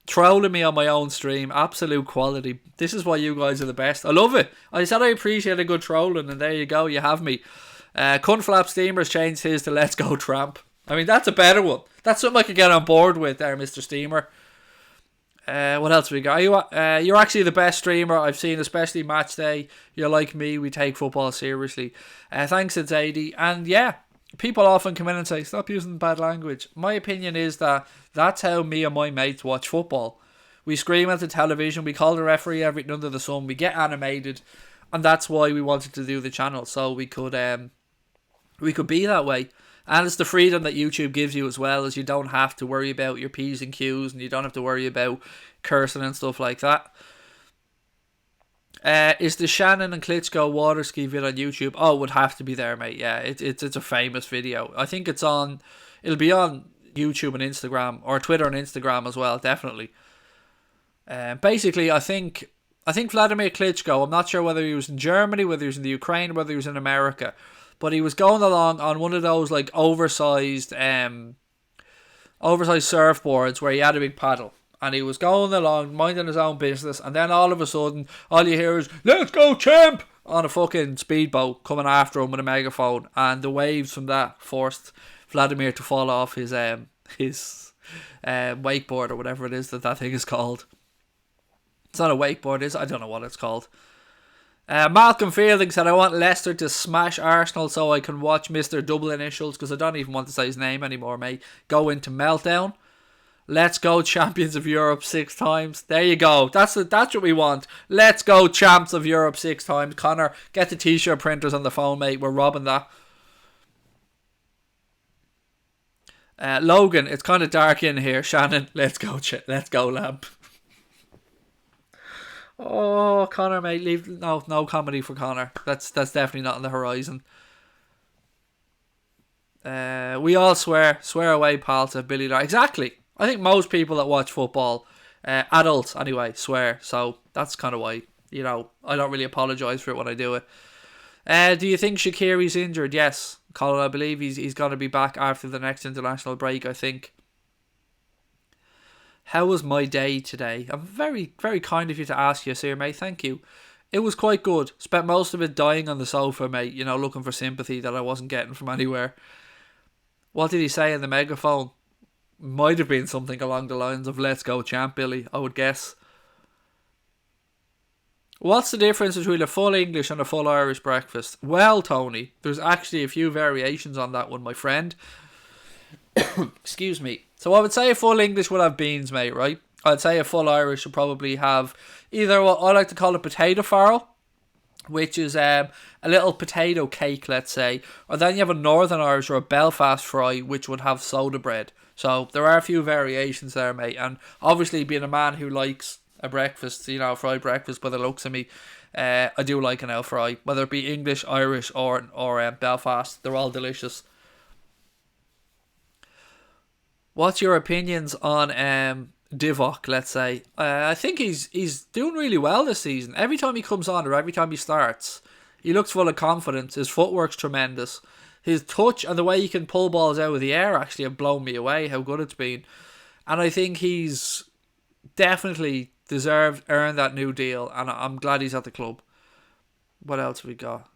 Trolling me on my own stream. Absolute quality. This is why you guys are the best. I love it. I said I appreciate a good trolling, and there you go. You have me. Cunflap Steamer's changed his to Let's Go Tramp. I mean, that's a better one. That's something I could get on board with there, Mr. Steamer. What else have we got? You're actually the best streamer I've seen, especially match day. You're like me, we take football seriously. Thanks, it's 80. And yeah, people often come in and say, stop using bad language. My opinion is that that's how me and my mates watch football. We scream at the television, we call the referee everything under the sun, we get animated, and that's why we wanted to do the channel, so we could be that way. And it's the freedom that YouTube gives you as well, as you don't have to worry about your P's and Q's, and you don't have to worry about cursing and stuff like that. Is the Shannon and Klitschko water ski vid on YouTube? Oh, it would have to be there, mate. Yeah, it's a famous video. I think it'll be on YouTube and Instagram, or Twitter and Instagram as well, definitely. Basically, I think Vladimir Klitschko, I'm not sure whether he was in Germany, whether he was in the Ukraine, whether he was in America, but he was going along on one of those like oversized surfboards where he had a big paddle, and he was going along minding his own business, and then all of a sudden all you hear is "Let's go champ" on a fucking speedboat coming after him with a megaphone, and the waves from that forced Vladimir to fall off his wakeboard, or whatever it is that thing is called. It's not a wakeboard, is it? I don't know what it's called. Malcolm Fielding said, I want Leicester to smash Arsenal so I can watch Mr. Double Initials, because I don't even want to say his name anymore, mate. Go into meltdown. Let's go champions of Europe 6 times. There you go. That's what we want. Let's go champs of Europe 6 times. Connor, get the t-shirt printers on the phone, mate. We're robbing that. Logan, it's kind of dark in here. Shannon, let's go lamp. Oh, Connor, mate, leave no comedy for Connor. That's definitely not on the horizon. We all swear away, pal, to Billy Lar. Exactly. I think most people that watch football, adults anyway, swear. So that's kind of why, I don't really apologise for it when I do it. Do you think Shaqiri's injured? Yes, Colin, I believe he's going to be back after the next international break, I think. How was my day today? I'm very, very kind of you to ask, Yasir, mate. Thank you. It was quite good. Spent most of it dying on the sofa, mate. Looking for sympathy that I wasn't getting from anywhere. What did he say in the megaphone? Might have been something along the lines of "Let's go, champ, Billy," I would guess. What's the difference between a full English and a full Irish breakfast? Well, Tony, there's actually a few variations on that one, my friend. Excuse me. So I would say a full English would have beans, mate, right? I'd say a full Irish would probably have either what I like to call a potato farro, which is a little potato cake, let's say, or then you have a Northern Irish or a Belfast fry, which would have soda bread. So there are a few variations there, mate, and obviously being a man who likes a breakfast, fried breakfast by the looks of me, I do like an ale fry, whether it be English, Irish, or Belfast. They're all delicious. What's your opinions on Divock, let's say? I think he's doing really well this season. Every time he comes on or every time he starts, he looks full of confidence. His footwork's tremendous. His touch and the way he can pull balls out of the air actually have blown me away, how good it's been. And I think he's definitely earned that new deal, and I'm glad he's at the club. What else have we got?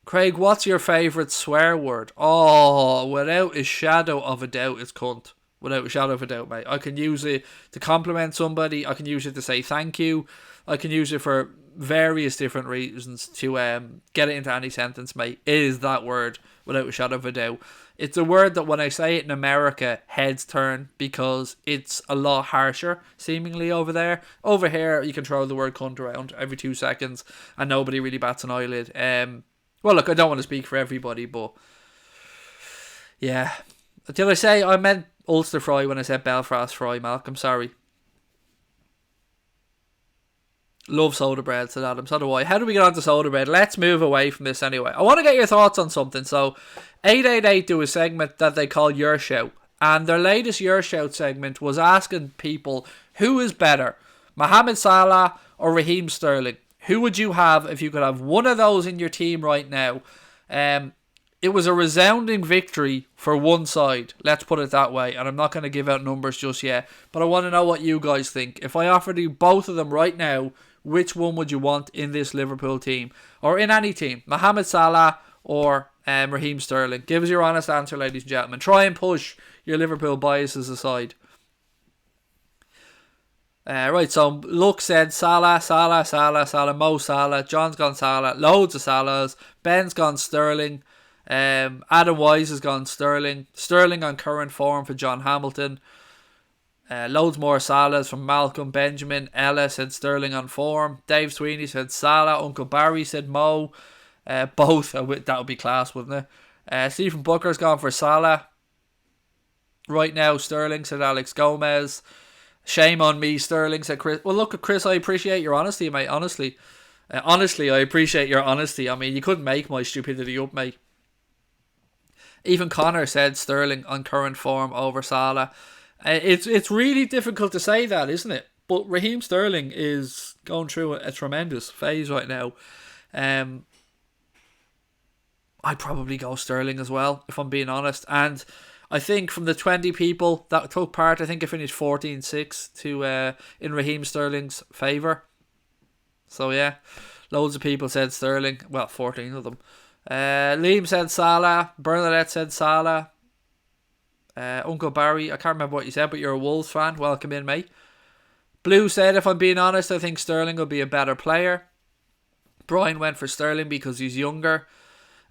Craig, what's your favourite swear word? Oh, without a shadow of a doubt, it's cunt. Without a shadow of a doubt, mate. I can use it to compliment somebody. I can use it to say thank you. I can use it for various different reasons to get it into any sentence, mate. It is that word, without a shadow of a doubt. It's a word that when I say it in America, heads turn, because it's a lot harsher, seemingly, over there. Over here, you can throw the word cunt around every 2 seconds, and nobody really bats an eyelid. Well, look, I don't want to speak for everybody, but yeah. Did I say I meant Ulster fry when I said Belfast fry, Malcolm? Sorry. Love soda bread, said Adam. So do I. How do we get on to soda bread? Let's move away from this anyway. I want to get your thoughts on something. So, 888 do a segment that they call Your Shout. And their latest Your Shout segment was asking people, who is better, Mohamed Salah or Raheem Sterling? Who would you have if you could have one of those in your team right now? It was a resounding victory for one side. Let's put it that way. And I'm not going to give out numbers just yet. But I want to know what you guys think. If I offered you both of them right now, which one would you want in this Liverpool team? Or in any team? Mohamed Salah or Raheem Sterling? Give us your honest answer, ladies and gentlemen. Try and push your Liverpool biases aside. Right, so Luke said Salah, Mo Salah, John's gone Salah, loads of Salahs, Ben's gone Sterling, Adam Wise has gone Sterling on current form for John Hamilton, loads more Salahs from Malcolm, Benjamin, Ella said Sterling on form, Dave Sweeney said Salah, Uncle Barry said Mo, both, that would be class, wouldn't it? Stephen Booker's gone for Salah, right now Sterling said Alex Gomez. Shame on me, Sterling, said Chris. Well, look, Chris, I appreciate your honesty, mate. Honestly, I appreciate your honesty. I mean, you couldn't make my stupidity up, mate. Even Connor said Sterling on current form over Salah. It's really difficult to say that, isn't it? But Raheem Sterling is going through a tremendous phase right now. I'd probably go Sterling as well, if I'm being honest. And I think from the 20 people that took part, I think I finished 14-6 to in Raheem Sterling's favour. So yeah, loads of people said Sterling. Well, 14 of them. Liam said Salah. Bernadette said Salah. Uncle Barry, I can't remember what you said, but you're a Wolves fan. Welcome in, mate. Blue said, if I'm being honest, I think Sterling will be a better player. Brian went for Sterling because he's younger.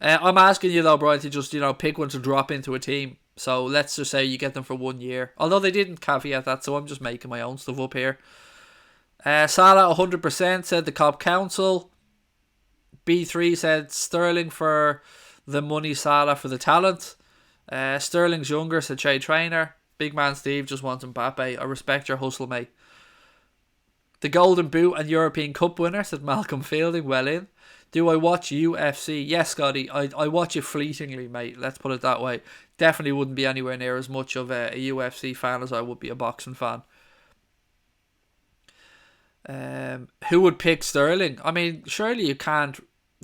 I'm asking you though, Brian, to just pick one to drop into a team. So let's just say you get them for 1 year. Although they didn't caveat that, so I'm just making my own stuff up here. Salah 100% said the Cop Council. B3 said Sterling for the money, Salah for the talent. Sterling's younger, said Shay Trainer. Big man Steve just wants Mbappe. I respect your hustle, mate. The Golden Boot and European Cup winner, said Malcolm Fielding. Well in. Do I watch UFC? Yes, Scotty. I watch it fleetingly, mate. Let's put it that way. Definitely wouldn't be anywhere near as much of a UFC fan as I would be a boxing fan. Who would pick Sterling? I mean, surely you can't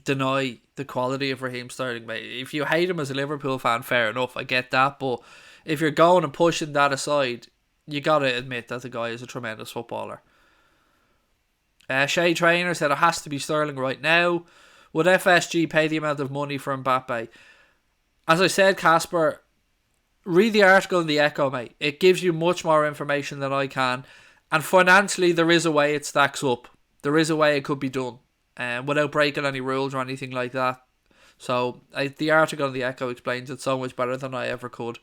deny the quality of Raheem Sterling, mate. If you hate him as a Liverpool fan, fair enough. I get that. But if you're going and pushing that aside, you got to admit that the guy is a tremendous footballer. Shay Trainer said it has to be Sterling right now. Would FSG pay the amount of money for Mbappe? As I said, Casper, read the article in the Echo, mate. It gives you much more information than I can. And financially, there is a way it stacks up. There is a way it could be done. Without breaking any rules or anything like that. So, the article in the Echo explains it so much better than I ever could.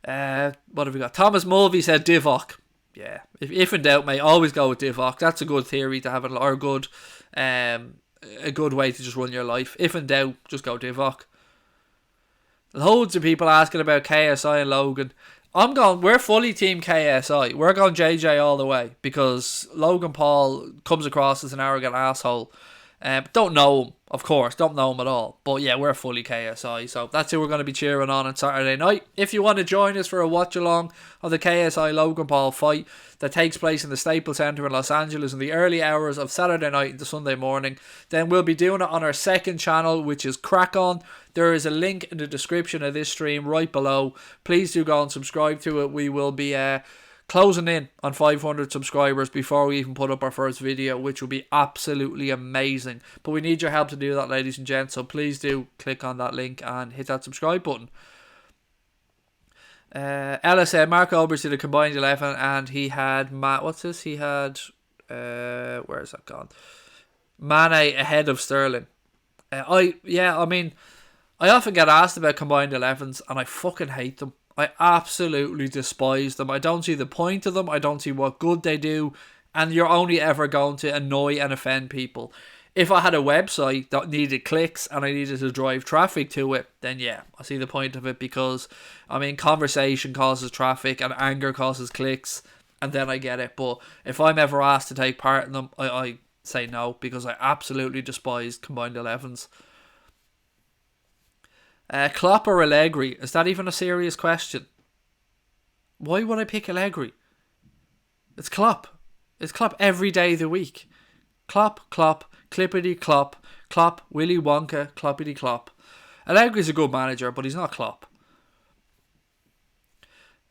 What have we got? Thomas Mulvey said Divock. Yeah, if in doubt, mate, always go with Divock. That's a good theory to have, or a good way to just run your life. If in doubt, just go Divock. Loads of people asking about KSI and Logan. We're fully team KSI. We're going JJ all the way because Logan Paul comes across as an arrogant asshole. Don't know him, of course. Don't know him at all. But yeah, we're fully KSI. So that's who we're going to be cheering on Saturday night. If you want to join us for a watch-along of the KSI Logan Paul fight that takes place in the Staples Center in Los Angeles in the early hours of Saturday night into Sunday morning, then we'll be doing it on our second channel, which is Crack On. There is a link in the description of this stream right below. Please do go and subscribe to it. We will be closing in on 500 subscribers before we even put up our first video, which will be absolutely amazing. But we need your help to do that, ladies and gents, so please do click on that link and hit that subscribe button. Ella said Mark Albers did a combined 11 and he had he had where is that gone? Mane ahead of Sterling. I often get asked about combined 11s and I fucking hate them. I absolutely despise them. I don't see the point of them. I don't see what good they do. And you're only ever going to annoy and offend people. If I had a website that needed clicks and I needed to drive traffic to it, then yeah, I see the point of it because, I mean, conversation causes traffic and anger causes clicks and then I get it. But if I'm ever asked to take part in them, I say no because I absolutely despise combined 11s. Klopp or Allegri? Is that even a serious question? Why would I pick Allegri? It's Klopp. It's Klopp every day of the week. Klopp, clippity clop, Klopp, Willy Wonka, Kloppity Klopp. Allegri's a good manager, but he's not Klopp.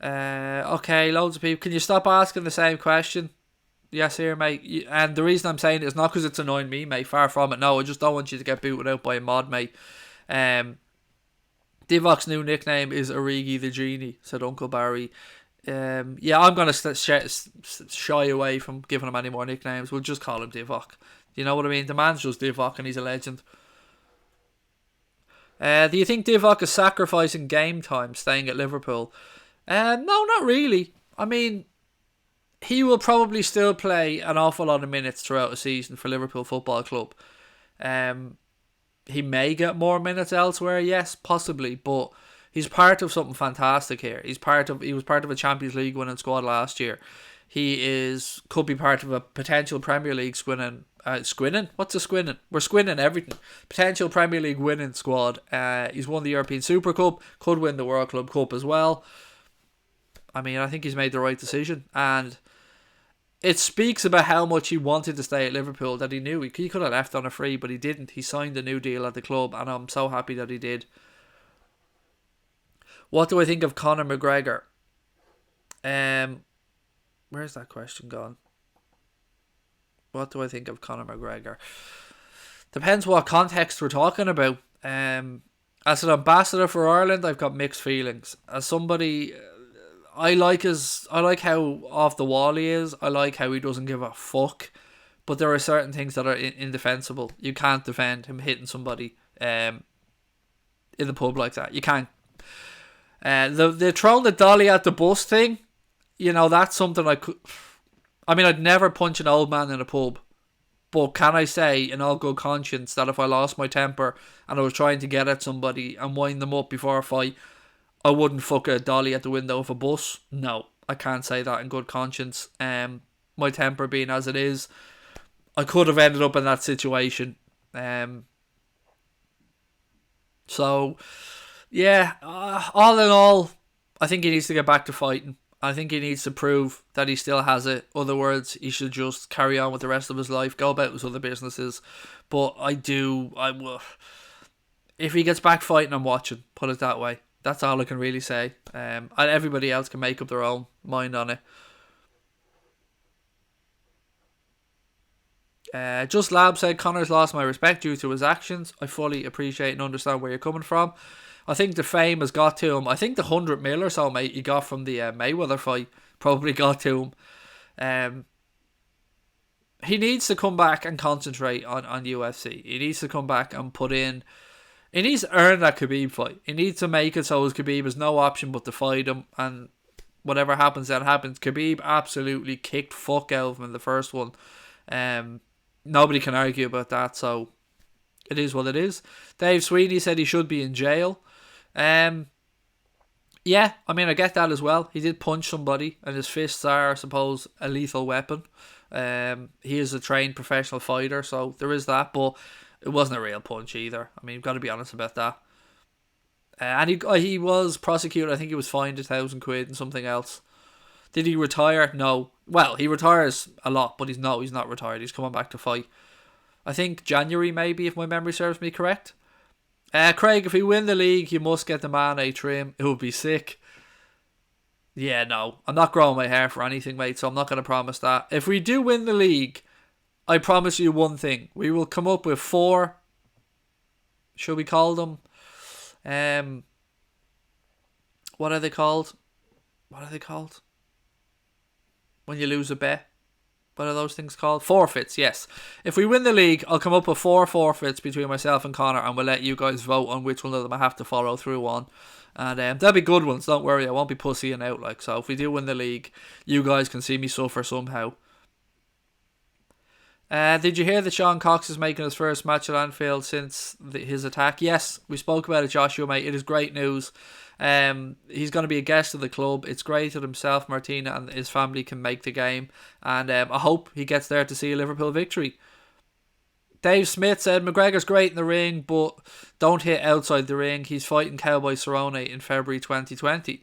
Okay, loads of people. Can you stop asking the same question? Yes, here, mate. And the reason I'm saying it is not because it's annoying me, mate. Far from it. No, I just don't want you to get booted out by a mod, mate. Divok's new nickname is Origi the Genie, said Uncle Barry. Yeah, I'm going to shy away from giving him any more nicknames. We'll just call him Divok. You know what I mean? The man's just Divok and he's a legend. Do you think Divok is sacrificing game time staying at Liverpool? No, not really. I mean, he will probably still play an awful lot of minutes throughout the season for Liverpool Football Club. He may get more minutes elsewhere, yes, possibly, but he's part of something fantastic here. He was part of a Champions League winning squad last year. Could be part of a potential Premier League squinning. What's a squinning? We're squinning everything. Potential Premier League winning squad. He's won the European Super Cup. Could win the World Club Cup as well. I mean, I think he's made the right decision, and it speaks about how much he wanted to stay at Liverpool, that he knew he could have left on a free, but he didn't. He signed a new deal at the club, and I'm so happy that he did. What do I think of Conor McGregor? Where's that question gone? What do I think of Conor McGregor? Depends what context we're talking about. As an ambassador for Ireland, I've got mixed feelings. As somebody, I like how off the wall he is. I like how he doesn't give a fuck. But there are certain things that are indefensible. You can't defend him hitting somebody in the pub like that. You can't. The throwing the dolly at the bus thing, that's something I'd never punch an old man in a pub. But can I say, in all good conscience, that if I lost my temper and I was trying to get at somebody and wind them up before a fight, I wouldn't fuck a dolly at the window of a bus? No, I can't say that in good conscience. My temper being as it is, I could have ended up in that situation. So, yeah, all in all, I think he needs to get back to fighting. I think he needs to prove that he still has it. Other words, he should just carry on with the rest of his life, go about his other businesses. But I will. If he gets back fighting, I'm watching. Put it that way. That's all I can really say. And everybody else can make up their own mind on it. Just Lab said, Connor's lost my respect due to his actions. I fully appreciate and understand where you're coming from. I think the fame has got to him. I think the 100 mil or so, mate, he got from the Mayweather fight probably got to him. He needs to come back and concentrate on UFC. He needs to come back and put in. He needs to earn that Khabib fight. He needs to make it so his Khabib has no option but to fight him, and whatever happens, that happens. Khabib absolutely kicked fuck out of him in the first one. Nobody can argue about that, so it is what it is. Dave Sweeney said he should be in jail. Yeah, I mean, I get that as well. He did punch somebody, and his fists are, I suppose, a lethal weapon. He is a trained professional fighter, so there is that, but it wasn't a real punch either. I mean, you've got to be honest about that. And he was prosecuted. I think he was fined £1,000 and something else. Did he retire? No. Well, he retires a lot, but he's not retired. He's coming back to fight. I think January, maybe, if my memory serves me correct. Craig, if we win the league, you must get the man a trim. It would be sick. Yeah, no. I'm not growing my hair for anything, mate, so I'm not going to promise that. If we do win the league, I promise you one thing. We will come up with 4... Should we call them? What are they called? When you lose a bet? What are those things called? Forfeits, yes. If we win the league, I'll come up with 4 forfeits between myself and Connor, and we'll let you guys vote on which one of them I have to follow through on. And they'll be good ones, don't worry, I won't be pussying out. So if we do win the league, you guys can see me suffer somehow. Did you hear that Sean Cox is making his first match at Anfield since his attack? Yes, we spoke about it, Joshua, mate. It is great news. He's going to be a guest of the club. It's great that himself, Martina, and his family can make the game, and I hope he gets there to see a Liverpool victory. Dave Smith said McGregor's great in the ring, but don't hit outside the ring. He's fighting Cowboy Cerrone in February 2020.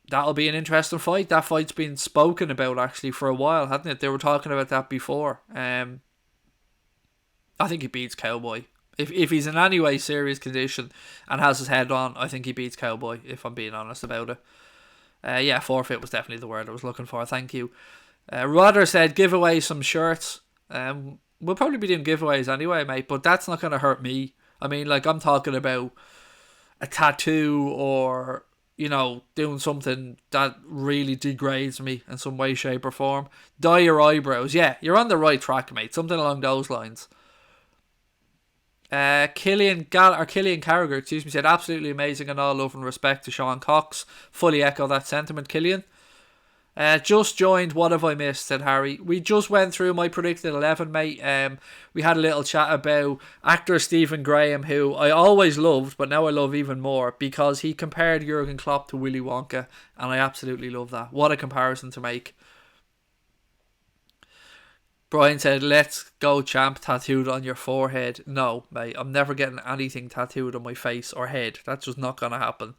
That'll be an interesting fight. That fight's been spoken about actually for a while, hasn't it? They were talking about that before. I think he beats Cowboy. If he's in any way serious condition and has his head on, I think he beats Cowboy, if I'm being honest about it. Yeah, forfeit was definitely the word I was looking for. Thank you. Rodder said, give away some shirts. We'll probably be doing giveaways anyway, mate, but that's not going to hurt me. I mean, like, I'm talking about a tattoo or, you know, doing something that really degrades me in some way, shape or form. Dye your eyebrows. Yeah, you're on the right track, mate. Something along those lines. Killian Carragher, said absolutely amazing and all love and respect to Sean Cox. Fully echo that sentiment, Killian. Just joined. What have I missed? Said Harry. We just went through my predicted 11, mate. We had a little chat about actor Stephen Graham, who I always loved, but now I love even more because he compared Jurgen Klopp to Willy Wonka, and I absolutely love that. What a comparison to make. Brian said, let's go champ tattooed on your forehead. No, mate, I'm never getting anything tattooed on my face or head. That's just not going to happen.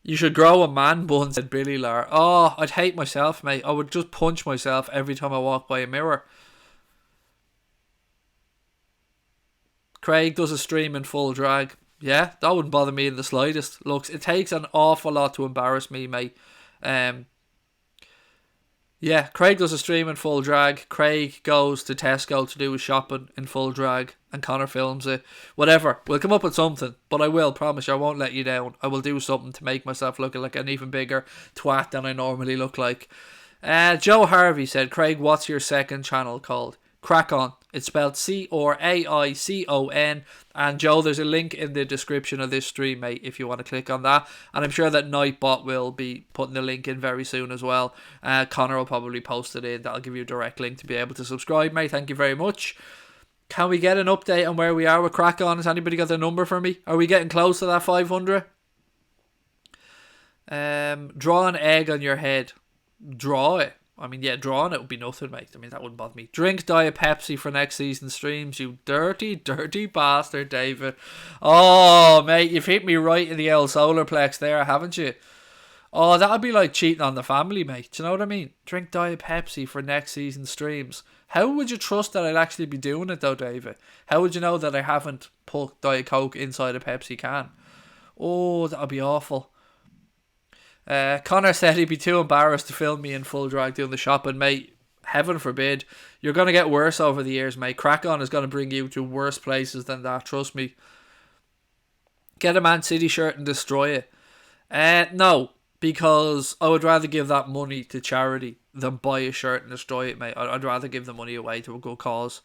You should grow a man bun, said Billy Lar. Oh, I'd hate myself, mate. I would just punch myself every time I walk by a mirror. Craig does a stream in full drag. Yeah, that wouldn't bother me in the slightest. Look, it takes an awful lot to embarrass me, mate. Yeah, Craig does a stream in full drag. Craig goes to Tesco to do his shopping in full drag, and Connor films it. Whatever, we'll come up with something, but I will promise you I won't let you down. I will do something to make myself look like an even bigger twat than I normally look like. Joe Harvey said, Craig, what's your second channel called? Crack On. It's spelled Coraicon. And Joe, there's a link in the description of this stream, mate, if you want to click on that. And I'm sure that Nightbot will be putting the link in very soon as well. Connor will probably post it in. That'll give you a direct link to be able to subscribe, mate. Thank you very much. Can we get an update on where we are with Crack On? Has anybody got the number for me? Are we getting close to that 500? Draw an egg on your head. Draw it. I mean, yeah, drawing it would be nothing, mate. I mean, that wouldn't bother me. Drink Diet Pepsi for next season's streams, you dirty, dirty bastard, David. Oh, mate, you've hit me right in the old solar plex there, haven't you? Oh, that would be like cheating on the family, mate. Do you know what I mean? Drink Diet Pepsi for next season's streams. How would you trust that I'd actually be doing it, though, David? How would you know that I haven't put Diet Coke inside a Pepsi can? Oh, that would be awful. Connor said he'd be too embarrassed to film me in full drag doing the shopping, mate. Heaven forbid. You're going to get worse over the years, mate. Crack On is going to bring you to worse places than that, trust me. Get a Man City shirt and destroy it. No, because I would rather give that money to charity than buy a shirt and destroy it, mate. I'd rather give the money away to a good cause.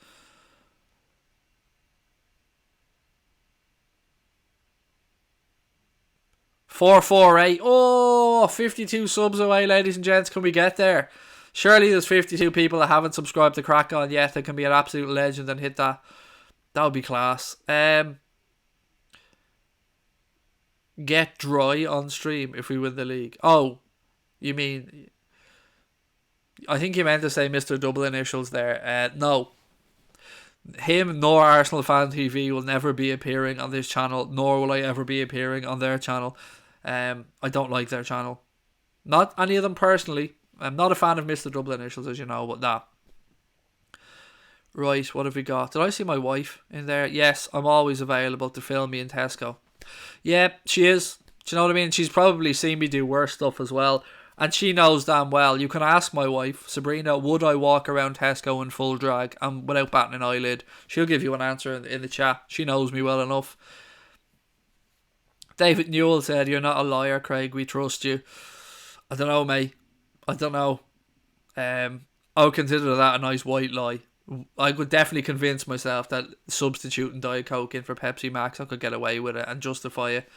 $448. Oh, 52 subs away, ladies and gents. Can we get there? Surely there's 52 people that haven't subscribed to Crack On yet that can be an absolute legend and hit that. That would be class. Get dry on stream if we win the league. Oh, you mean... I think you meant to say Mr. Double Initials there. No. Him nor Arsenal Fan TV will never be appearing on this channel, nor will I ever be appearing on their channel. I don't like their channel. Not any of them personally. I'm not a fan of Mr. Double Initials, as you know, but nah. Right, what have we got? Did I see my wife in there? Yes, I'm always available to film me in Tesco. Yeah, she is. Do you know what I mean? She's probably seen me do worse stuff as well. And she knows damn well. You can ask my wife, Sabrina, would I walk around Tesco in full drag and without batting an eyelid? She'll give you an answer in the chat. She knows me well enough. David Newell said, you're not a liar, Craig. We trust you. I don't know, mate. I don't know. I would consider that a nice white lie. I could definitely convince myself that substituting Diet Coke in for Pepsi Max, I could get away with it and justify it.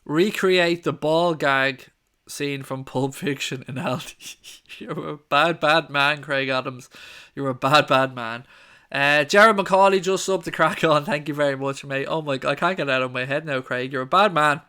Recreate the ball gag scene from Pulp Fiction in Aldi. You're a bad, bad man, Craig Adams. You're a bad, bad man. Jared McCauley just subbed to Crack On. Thank you very much, mate. Oh my God, I can't get it out of my head now, Craig. You're a bad man.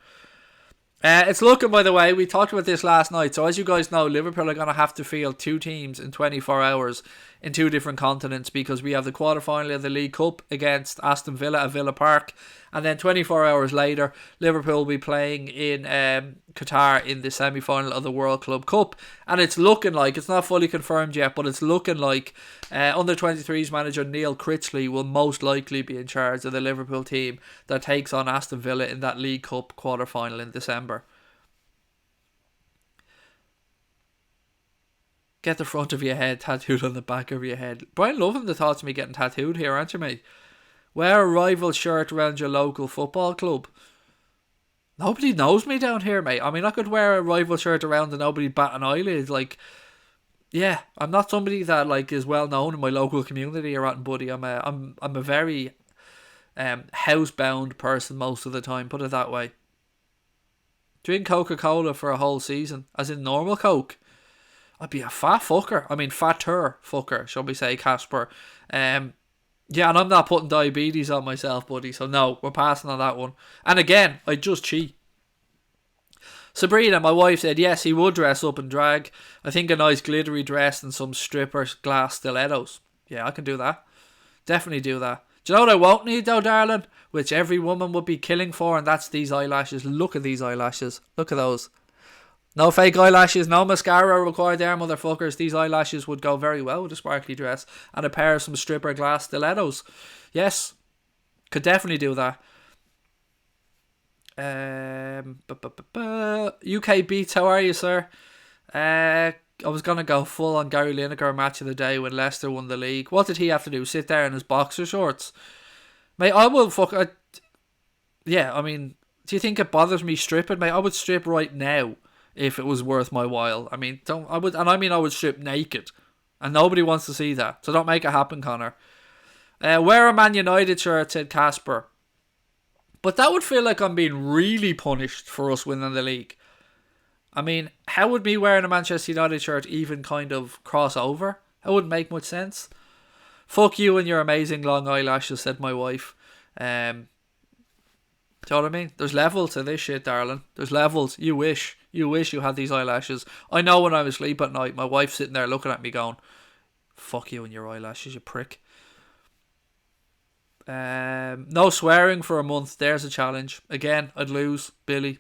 It's looking, by the way, we talked about this last night. So as you guys know, Liverpool are going to have to field two teams in 24 hours in two different continents, because we have the quarter-final of the League Cup against Aston Villa at Villa Park, and then 24 hours later Liverpool will be playing in Qatar in the semi-final of the World Club Cup. And it's looking like, it's not fully confirmed yet, but it's looking like under-23s manager Neil Critchley will most likely be in charge of the Liverpool team that takes on Aston Villa in that League Cup quarter-final in December. Get the front of your head tattooed on the back of your head. Brian, loving the thoughts of me getting tattooed here, aren't you, mate? Wear a rival shirt around your local football club. Nobody knows me down here, mate. I mean, I could wear a rival shirt around and nobody bat an eyelid. Like, yeah, I'm not somebody that like is well known in my local community or anything, buddy. I'm a very housebound person most of the time. Put it that way. Drink Coca-Cola for a whole season, as in normal Coke. I'd be a fat fucker. I mean, fatter fucker, shall we say, Casper. Yeah, and I'm not putting diabetes on myself, buddy. So no, we're passing on that one. And again, I just cheat. Sabrina, my wife, said yes, he would dress up in drag. I think a nice glittery dress and some stripper glass stilettos. Yeah, I can do that. Definitely do that. Do you know what I won't need though, darling? Which every woman would be killing for, and that's these eyelashes. Look at these eyelashes. Look at those. No fake eyelashes, no mascara required there, motherfuckers. These eyelashes would go very well with a sparkly dress and a pair of some stripper glass stilettos. Yes, could definitely do that. UK Beats, how are you, sir? I was going to go full on Gary Lineker match of the day when Leicester won the league. What did he have to do? Sit there in his boxer shorts? Mate, I will yeah, I mean, do you think it bothers me stripping? Mate, I would strip right now if it was worth my while. I mean, I would strip naked, and nobody wants to see that. So don't make it happen, Connor. Wear a Man United shirt, said Casper. But that would feel like I'm being really punished for us winning the league. I mean, how would me wearing a Manchester United shirt even kind of cross over? That wouldn't make much sense. Fuck you and your amazing long eyelashes, said my wife. Do you know what I mean? There's levels to this shit, darling. There's levels. You wish you had these eyelashes. I know when I was asleep at night, my wife's sitting there looking at me going, fuck you and your eyelashes, you prick. No swearing for a month. There's a challenge. Again, I'd lose, Billy.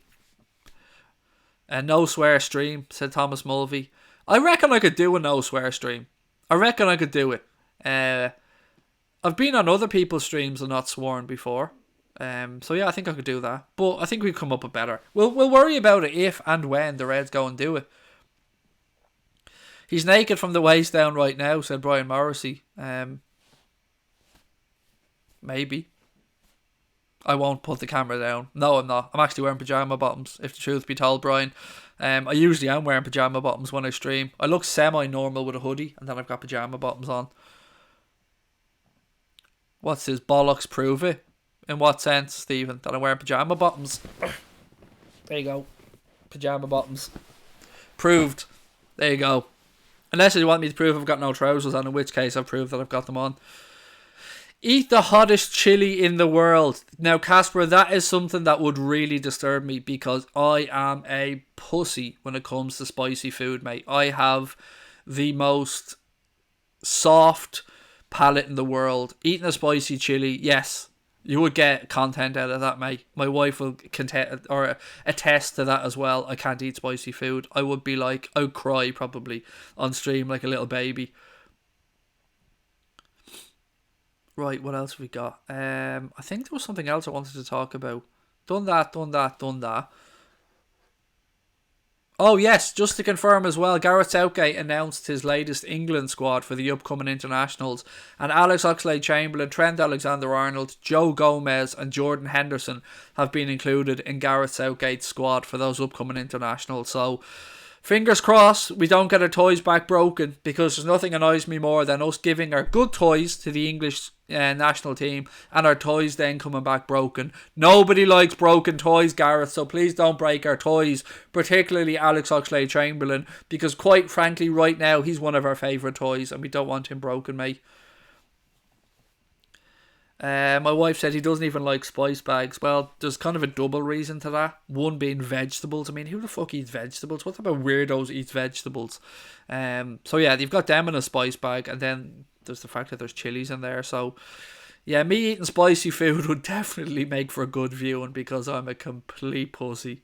No swear stream, said Thomas Mulvey. I reckon I could do a no swear stream. I reckon I could do it. I've been on other people's streams and not sworn before. So yeah, I think I could do that. But I think we've come up with better. We'll worry about it if and when the Reds go and do it. He's naked from the waist down right now, said Brian Morrissey. Maybe. I won't put the camera down. No, I'm not. I'm actually wearing pyjama bottoms, if the truth be told, Brian. I usually am wearing pyjama bottoms when I stream. I look semi-normal with a hoodie, and then I've got pyjama bottoms on. What's his bollocks prove it? In what sense, Stephen? That I'm wearing pyjama bottoms? There you go. Pyjama bottoms. Proved. There you go. Unless you want me to prove I've got no trousers on, in which case I've proved that I've got them on. Eat the hottest chili in the world. Now, Casper, that is something that would really disturb me because I am a pussy when it comes to spicy food, mate. I have the most soft palate in the world. Eating a spicy chili, yes, you would get content out of that, mate. My wife will attest to that as well. I can't eat spicy food. I would cry probably on stream like a little baby. Right, what else have we got? I think there was something else I wanted to talk about. Done that. Oh yes, just to confirm as well, Gareth Southgate announced his latest England squad for the upcoming internationals, and Alex Oxlade-Chamberlain, Trent Alexander-Arnold, Joe Gomez and Jordan Henderson have been included in Gareth Southgate's squad for those upcoming internationals. So fingers crossed we don't get our toys back broken, because there's nothing annoys me more than us giving our good toys to the English national team and our toys then coming back broken. Nobody likes broken toys, Gareth, so please don't break our toys, particularly Alex Oxlade-Chamberlain, because quite frankly right now he's one of our favourite toys and we don't want him broken, mate. My wife said he doesn't even like spice bags. Well, there's kind of a double reason to that. One being vegetables. I mean, who the fuck eats vegetables? What type of weirdos eats vegetables? So yeah, you've got them in a spice bag, and then there's the fact that there's chilies in there. So yeah, me eating spicy food would definitely make for a good viewing because I'm a complete pussy.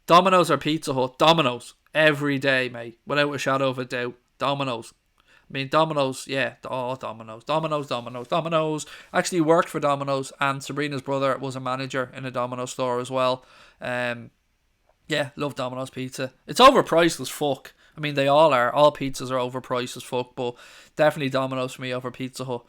Domino's or Pizza Hut? Domino's every day, mate, without a shadow of a doubt. Domino's. I mean, Domino's, yeah. Oh, Domino's. Actually worked for Domino's, and Sabrina's brother was a manager in a Domino's store as well. Yeah, love Domino's pizza. It's overpriced as fuck. I mean, they all are. All pizzas are overpriced as fuck, but definitely Domino's for me over Pizza Hut.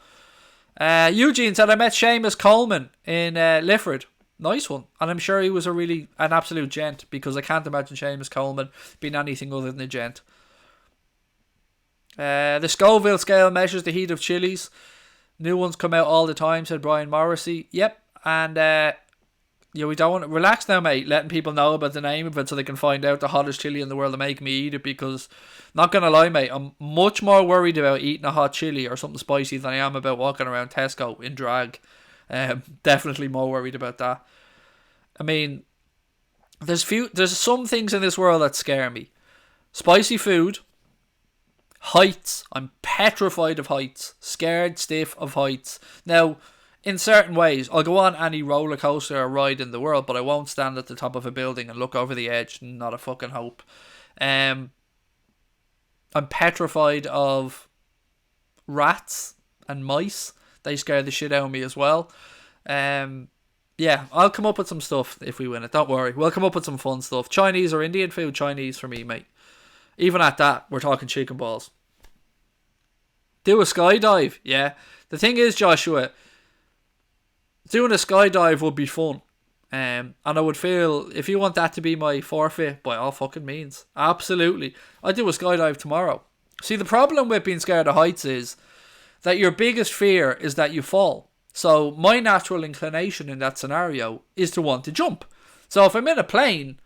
Eugene said, I met Seamus Coleman in Lifford. Nice one. And I'm sure he was an absolute gent, because I can't imagine Seamus Coleman being anything other than a gent. The Scoville scale measures the heat of chilies. New ones come out all the time, said Brian Morrissey. Yep, and we don't want to relax now, mate. Letting people know about the name of it so they can find out the hottest chili in the world and make me eat it. Because, not gonna lie, mate, I'm much more worried about eating a hot chili or something spicy than I am about walking around Tesco in drag. Definitely more worried about that. I mean, there's some things in this world that scare me. Spicy food. Heights. I'm petrified of heights. Scared stiff of heights. Now, in certain ways, I'll go on any roller coaster or ride in the world, but I won't stand at the top of a building and look over the edge. Not a fucking hope. I'm petrified of rats and mice. They scare the shit out of me as well. Yeah, I'll come up with some stuff if we win it. Don't worry. We'll come up with some fun stuff. Chinese or Indian food? Chinese for me, mate. Even at that, we're talking chicken balls. Do a skydive, yeah. The thing is, Joshua, doing a skydive would be fun. And I would feel, if you want that to be my forfeit, by all fucking means. Absolutely. I'd do a skydive tomorrow. See, the problem with being scared of heights is that your biggest fear is that you fall. So my natural inclination in that scenario is to want to jump. So if I'm in a plane,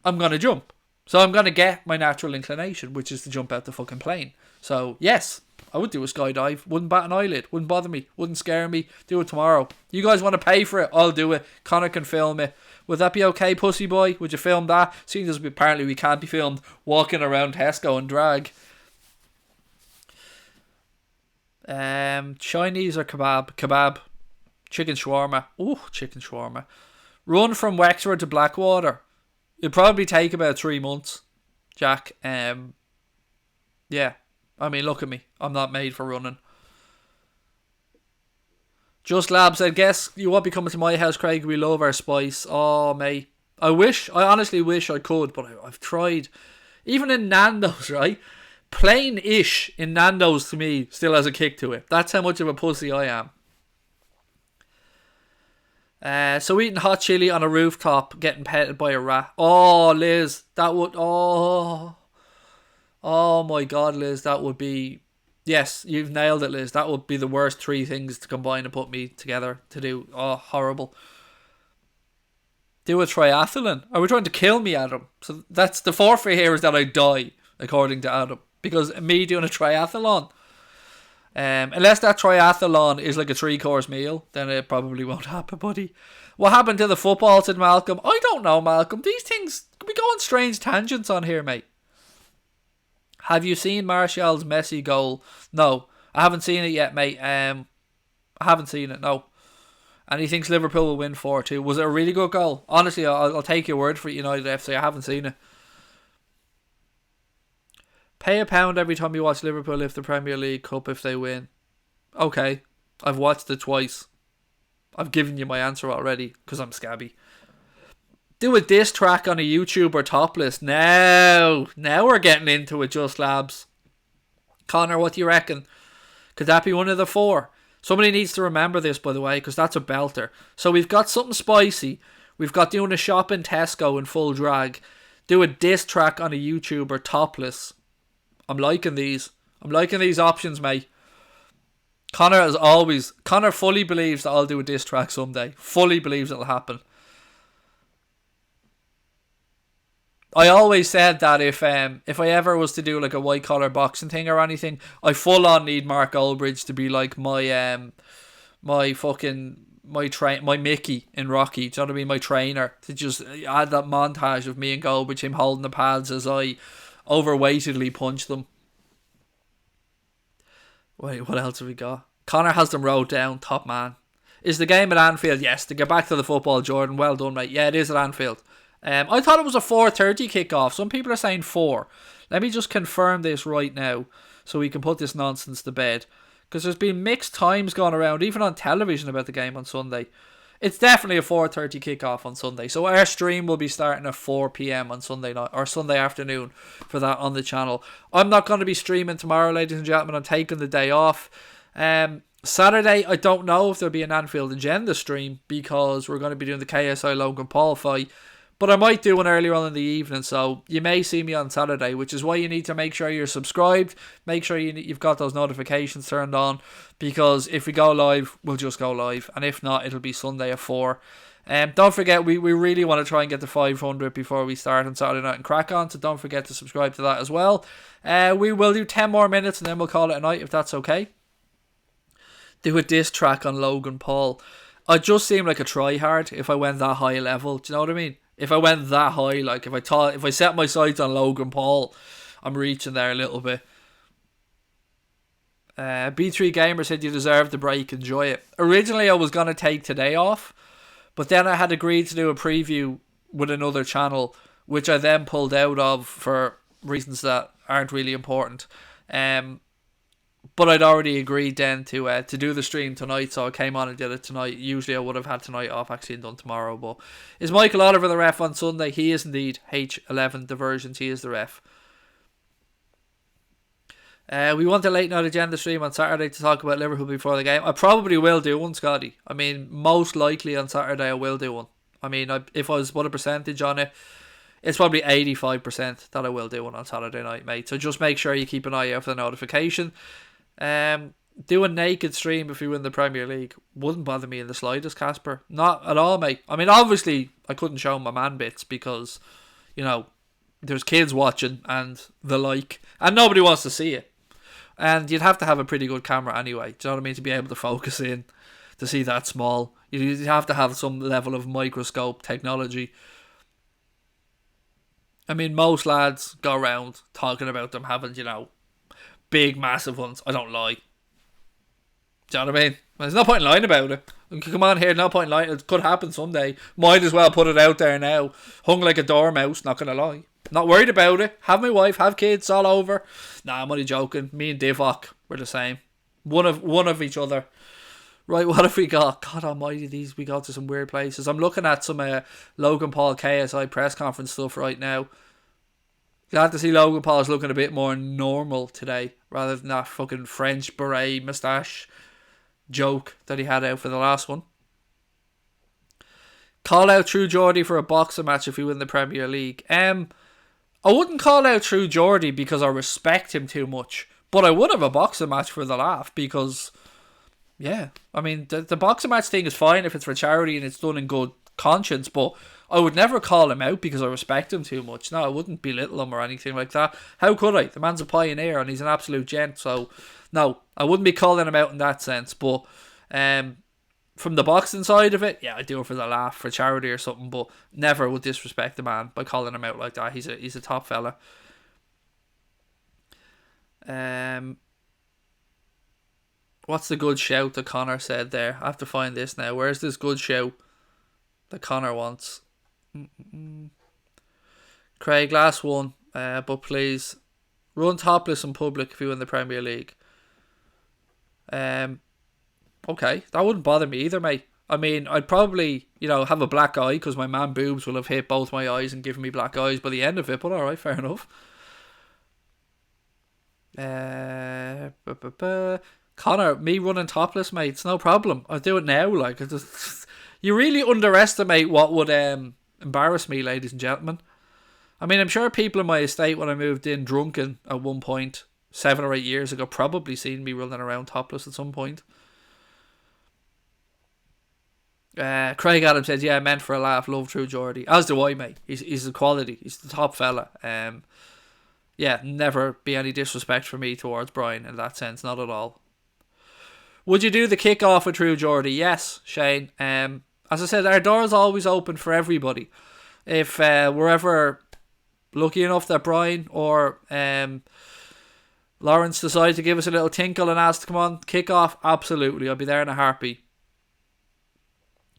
I'm going to jump. So I'm going to get my natural inclination, which is to jump out the fucking plane. So, yes, I would do a skydive. Wouldn't bat an eyelid. Wouldn't bother me. Wouldn't scare me. Do it tomorrow. You guys want to pay for it? I'll do it. Connor can film it. Would that be okay, pussy boy? Would you film that? Seeing as apparently we can't be filmed walking around Tesco and drag. Chinese or kebab? Kebab. Chicken shawarma. Ooh, chicken shawarma. Run from Wexford to Blackwater. It'd probably take about 3 months, Jack. Yeah. I mean, look at me. I'm not made for running. Just Lab said, guess you won't be coming to my house, Craig. We love our spice. Oh, mate. I honestly wish I could, but I've tried. Even in Nando's, right? Plain-ish in Nando's to me still has a kick to it. That's how much of a pussy I am. So eating hot chili on a rooftop, getting petted by a rat. Oh, Liz, that would... Oh my God, Liz, that would be... Yes, you've nailed it, Liz. That would be the worst 3 things to combine and put me together to do. Oh, horrible. Do a triathlon. Are we trying to kill me, Adam? So that's the forfeit here, is that I die, according to Adam. Because me doing a triathlon... unless that triathlon is like a 3-course meal, then it probably won't happen, buddy. What happened to the football, said Malcolm? I don't know, Malcolm. These things, we go on strange tangents on here, mate. Have you seen Martial's Messi goal? No, I haven't seen it yet, mate. I haven't seen it, no. And he thinks Liverpool will win 4-2. Was it a really good goal? Honestly, I'll take your word for it, United FC. I haven't seen it. Pay £1 every time you watch Liverpool lift the Premier League Cup if they win. Okay, I've watched it twice. I've given you my answer already because I'm scabby. Do a diss track on a YouTuber topless. Now we're getting into it, Just Labs. Connor, what do you reckon? Could that be one of the 4? Somebody needs to remember this, by the way, because that's a belter. So we've got something spicy. We've got doing a shop in Tesco in full drag. Do a diss track on a YouTuber topless. I'm liking these. I'm liking these options, mate. Connor fully believes that I'll do a diss track someday. Fully believes it'll happen. I always said that if I ever was to do like a white collar boxing thing or anything, I full on need Mark Olbridge to be like my my Mickey in Rocky. Do you know what I mean? My trainer, to just add that montage of me and Gobich, him holding the pads as I overweightedly punch them. Wait, what else have we got? Connor has them wrote down. Top man. Is the game at Anfield? Yes. To get back to the football, Jordan. Well done, mate. Yeah, it is at Anfield. I thought it was a 4:30 kickoff. Some people are saying 4. Let me just confirm this right now so we can put this nonsense to bed. Because there's been mixed times going around, even on television, about the game on Sunday. It's definitely a 4:30 kickoff on Sunday. So our stream will be starting at 4 p.m. on Sunday night or Sunday afternoon for that on the channel. I'm not going to be streaming tomorrow, ladies and gentlemen. I'm taking the day off. Saturday, I don't know if there'll be an Anfield Agenda stream because we're going to be doing the KSI Logan Paul fight. But I might do one earlier on in the evening, so you may see me on Saturday, which is why you need to make sure you're subscribed. Make sure you've got those notifications turned on, because if we go live, we'll just go live. And if not, it'll be Sunday at 4. Don't forget, we really want to try and get to 500 before we start on Saturday night and crack on, so don't forget to subscribe to that as well. We will do 10 more minutes and then we'll call it a night, if that's okay. Do a diss track on Logan Paul. I just seem like a tryhard if I went that high level. Do you know what I mean? If I went that high, like if I set my sights on Logan Paul, I'm reaching there a little bit. B3 Gamer said you deserve the break, enjoy it. Originally I was going to take today off, but then I had agreed to do a preview with another channel, which I then pulled out of for reasons that aren't really important. But I'd already agreed then to do the stream tonight, so I came on and did it tonight. Usually I would have had tonight off actually and done tomorrow. But is Michael Oliver the ref on Sunday? He is indeed. H11 Diversions, he is the ref. We want a late night agenda stream on Saturday to talk about Liverpool before the game. I probably will do one, Scotty. I mean, most likely on Saturday I will do one. I mean, if I was to put a percentage on it, it's probably 85% that I will do one on Saturday night, mate. So just make sure you keep an eye out for the notification. Do a naked stream if we win the Premier League. Wouldn't bother me in the slightest, Casper. Not at all, mate. I mean, obviously, I couldn't show my man bits because, you know, there's kids watching and the like, and nobody wants to see it. And you'd have to have a pretty good camera anyway. Do you know what I mean? To be able to focus in to see that small. You'd have to have some level of microscope technology. I mean, most lads go around talking about them having, you know, big, massive ones. I don't lie. Do you know what I mean? There's no point in lying about it. Come on here, no point in lying. It could happen someday. Might as well put it out there now. Hung like a dormouse, not gonna lie. Not worried about it. Have my wife, have kids, all over. Nah, I'm only joking. Me and Divock, we're the same. One of each other. Right, what have we got? God almighty, we go to some weird places. I'm looking at some Logan Paul KSI press conference stuff right now. Glad to see Logan Paul's looking a bit more normal today, rather than that fucking French beret moustache joke that he had out for the last one. Call out True Geordie for a boxing match if we win the Premier League. I wouldn't call out True Geordie because I respect him too much, but I would have a boxing match for the laugh because, yeah, I mean, the boxing match thing is fine if it's for charity and it's done in good conscience, but I would never call him out because I respect him too much. No, I wouldn't belittle him or anything like that. How could I? The man's a pioneer and he's an absolute gent, so no, I wouldn't be calling him out in that sense. But from the boxing side of it, yeah, I do it for the laugh, for charity or something, but never would disrespect the man by calling him out like that. He's a top fella. What's the good shout that Connor said there? I have to find this now. Where's this good shout that Connor wants? Craig, last one, but please run topless in public if you win the Premier League. Okay, that wouldn't bother me either, mate. I mean, I'd probably, you know, have a black eye because my man boobs will have hit both my eyes and given me black eyes by the end of it, but alright, fair enough. Connor, me running topless, mate, it's no problem. I'll do it now, like, you really underestimate what would embarrass me, ladies and gentlemen. I mean, I'm sure people in my estate when I moved in drunken at one point 7 or 8 years ago probably seen me running around topless at some point. Craig Adams says, yeah, meant for a laugh, love True Geordie. As do I, mate. He's a quality. He's the top fella. Yeah, never be any disrespect for me towards Brian in that sense, not at all. Would you do the kick-off with True Geordie? Yes, Shane. As I said, our door's always open for everybody. If we're ever lucky enough that Brian or Lawrence decide to give us a little tinkle and ask to come on, kick-off, absolutely. I'll be there in a heartbeat.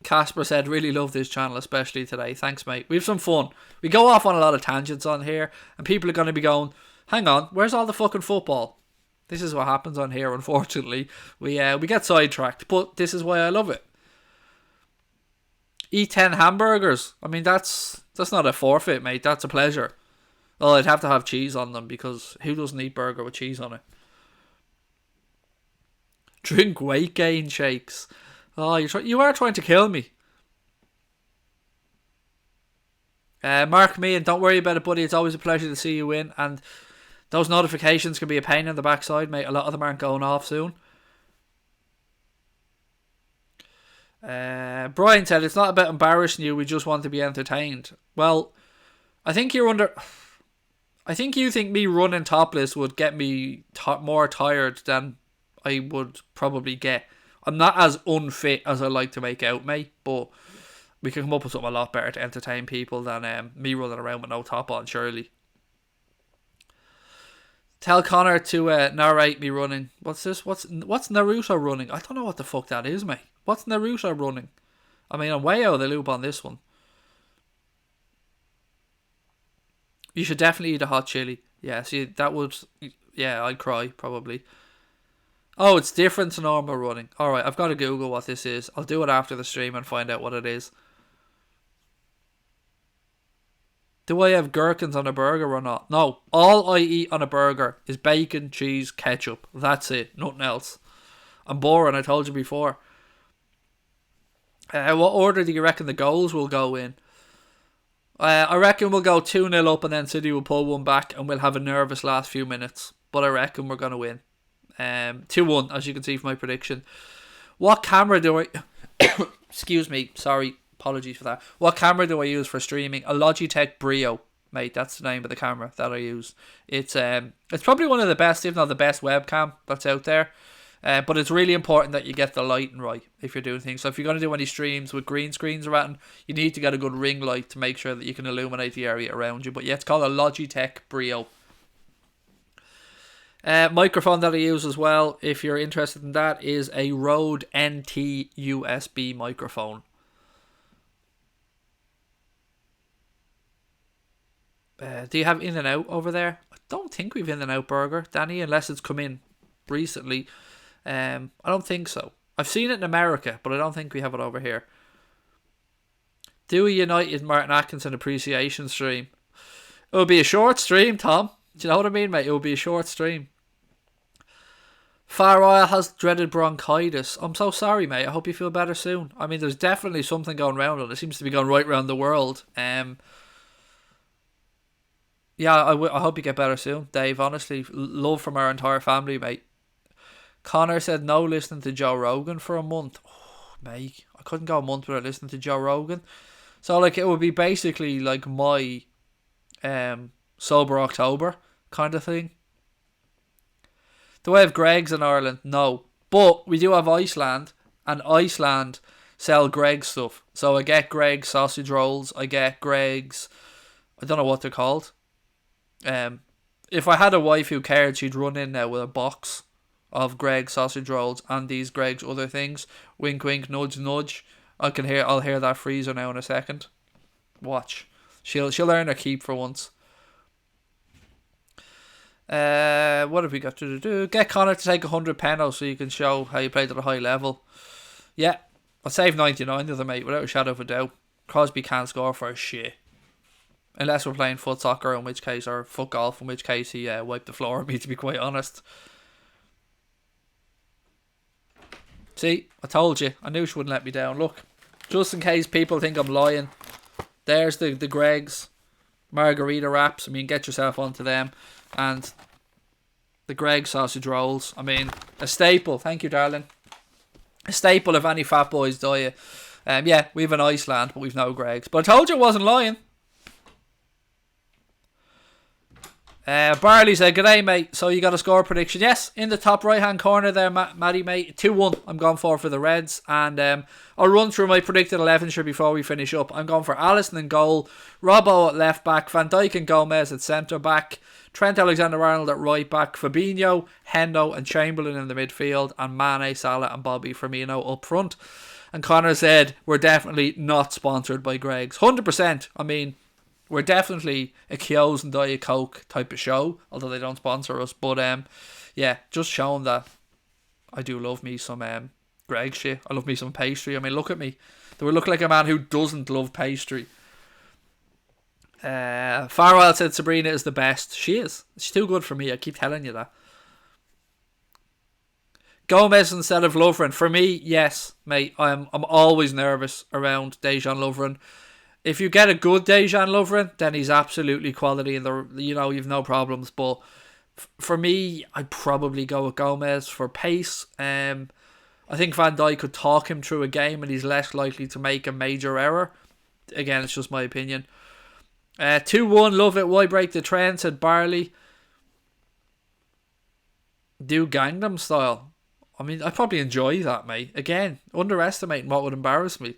Casper said, really love this channel, especially today. Thanks, mate. We have some fun. We go off on a lot of tangents on here, and people are going to be going, hang on, where's all the fucking football? This is what happens on here, unfortunately. We get sidetracked, but this is why I love it. Eat 10 hamburgers. I mean, that's not a forfeit, mate. That's a pleasure. Oh, I'd have to have cheese on them, because who doesn't eat burger with cheese on it? Drink weight gain shakes. Oh, you are trying to kill me. Mark me, and don't worry about it, buddy. It's always a pleasure to see you in. And those notifications can be a pain in the backside, mate. A lot of them aren't going off soon. Brian said, it's not about embarrassing you. We just want to be entertained. Well, I think you think me running topless would get me more tired than I would probably get. I'm not as unfit as I like to make out, mate, but we can come up with something a lot better to entertain people than me running around with no top on, surely. Tell Connor to narrate me running. What's this? What's Naruto running? I don't know what the fuck that is, mate. What's Naruto running? I mean, I'm way out of the loop on this one. You should definitely eat a hot chili. Yeah, see, that would... Yeah, I'd cry, probably. Oh, it's different to normal running. Alright, I've got to Google what this is. I'll do it after the stream and find out what it is. Do I have gherkins on a burger or not? No. All I eat on a burger is bacon, cheese, ketchup. That's it. Nothing else. I'm boring, I told you before. What order do you reckon the goals will go in? I reckon we'll go 2-0 up and then City will pull one back and we'll have a nervous last few minutes. But I reckon we're going to win. 2-1, as you can see from my prediction. What camera do I... Excuse me, sorry, apologies for that. What camera do I use for streaming? A Logitech Brio, mate, that's the name of the camera that I use. It's probably one of the best, if not the best webcam that's out there. But it's really important that you get the lighting right if you're doing things. So if you're going to do any streams with green screens around, you need to get a good ring light to make sure that you can illuminate the area around you. But yeah, it's called a Logitech Brio. Microphone that I use as well, if you're interested in that, is a Rode NT USB microphone. Do you have In-N-Out over there? I don't think we've In-N-Out burger, Danny, unless it's come in recently. I don't think so. I've seen it in America, but I don't think we have it over here. Do a United Martin Atkinson appreciation stream. It will be a short stream, Tom. Do you know what I mean, mate? It will be a short stream. Far Isle has dreaded bronchitis. I'm so sorry, mate. I hope you feel better soon. I mean, there's definitely something going around it. It seems to be going right around the world. Yeah, I hope you get better soon, Dave. Honestly, love from our entire family, mate. Connor said no listening to Joe Rogan for a month. Oh, mate, I couldn't go a month without listening to Joe Rogan. So, like, it would be basically like my Sober October kind of thing. Do I have Greggs in Ireland? No. But we do have Iceland, and Iceland sell Greggs stuff. So I get Greggs sausage rolls, I get Greggs, I don't know what they're called. If I had a wife who cared, she'd run in now with a box of Greggs sausage rolls and these Greggs other things. Wink wink, nudge nudge. I'll hear that freezer now in a second. Watch. She'll earn her keep for once. What have we got to do? Get Connor to take 100 penalties so you can show how you played at a high level. Yeah, I'll save 99 of them, mate, without a shadow of a doubt. Crosby can't score for a shit. Unless we're playing foot soccer, in which case, or foot golf, in which case he wiped the floor with me, to be quite honest. See, I told you. I knew she wouldn't let me down. Look, just in case people think I'm lying, there's the Greggs margarita wraps. I mean, get yourself onto them. And the Greggs sausage rolls. I mean, a staple. Thank you, darling. A staple of any fat boy's diet. Yeah, we have an Iceland, but we've no Greggs. But I told you I wasn't lying. Barley said, "G'day, mate. So you got a score prediction?" Yes, in the top right hand corner there, Matty, mate. 2-1. I'm going for the Reds, and I'll run through my predicted 11 before we finish up. I'm going for Alisson in goal, Robbo at left back, Van Dijk and Gomez at centre back, Trent Alexander-Arnold at right back, Fabinho, Hendo and Chamberlain in the midfield, and Mane, Salah and Bobby Firmino up front. And Connor said, "We're definitely not sponsored by Greggs." 100%. I mean, we're definitely a Kyo's and Diet Coke type of show, although they don't sponsor us. But yeah, just showing that I do love me some Greg shit. I love me some pastry. I mean, look at me. Do I look like a man who doesn't love pastry? Farwell said Sabrina is the best. She is. She's too good for me. I keep telling you that. Gomez instead of Lovren. For me, yes, mate. I'm always nervous around Dejan Lovren. If you get a good Dejan Lovren, then he's absolutely quality, and you've no problems. But for me, I'd probably go with Gomez for pace. I think Van Dijk could talk him through a game, and he's less likely to make a major error. Again, it's just my opinion. 2-1, love it. Why break the trend? Said Barley. Do Gangnam Style. I mean, I probably enjoy that, mate. Again, underestimating what would embarrass me.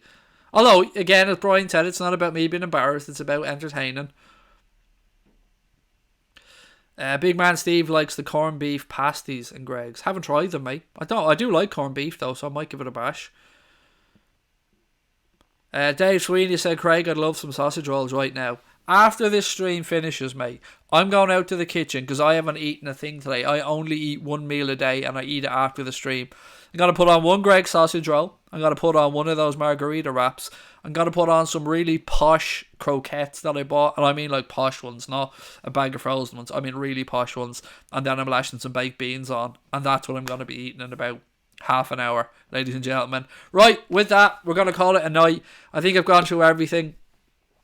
Although, again, as Brian said, it's not about me being embarrassed. It's about entertaining. Big man Steve likes the corned beef pasties and Greggs. Haven't tried them, mate. I do like corned beef, though, so I might give it a bash. Dave Sweeney said, "Craig, I'd love some sausage rolls right now." After this stream finishes, mate, I'm going out to the kitchen because I haven't eaten a thing today. I only eat one meal a day, and I eat it after the stream. I'm going to put on one Greggs sausage roll. I'm going to put on one of those margarita wraps. I'm going to put on some really posh croquettes that I bought. And I mean like posh ones, not a bag of frozen ones. I mean really posh ones. And then I'm lashing some baked beans on. And that's what I'm going to be eating in about half an hour, ladies and gentlemen. Right, with that, we're going to call it a night. I think I've gone through everything.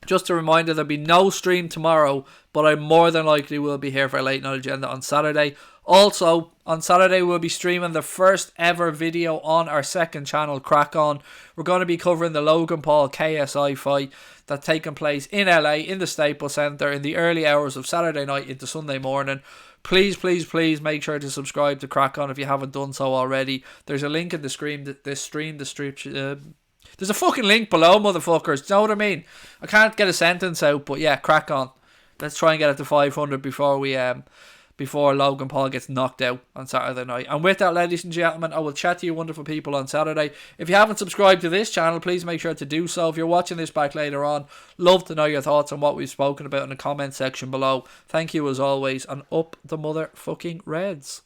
Just a reminder, there'll be no stream tomorrow, but I more than likely will be here for a late night agenda on Saturday. Also, on Saturday we'll be streaming the first ever video on our second channel, Crack On. We're going to be covering the Logan Paul KSI fight that's taking place in LA, in the Staples Center, in the early hours of Saturday night into Sunday morning. Please, please, please make sure to subscribe to Crack On if you haven't done so already. There's a link in the stream description. There's a fucking link below, motherfuckers. Do you know what I mean? I can't get a sentence out, but yeah, Crack On. Let's try and get it to 500 before Logan Paul gets knocked out on Saturday night. And with that, ladies and gentlemen, I will chat to you wonderful people on Saturday. If you haven't subscribed to this channel, please make sure to do so. If you're watching this back later on, love to know your thoughts on what we've spoken about in the comment section below. Thank you as always, and up the motherfucking Reds.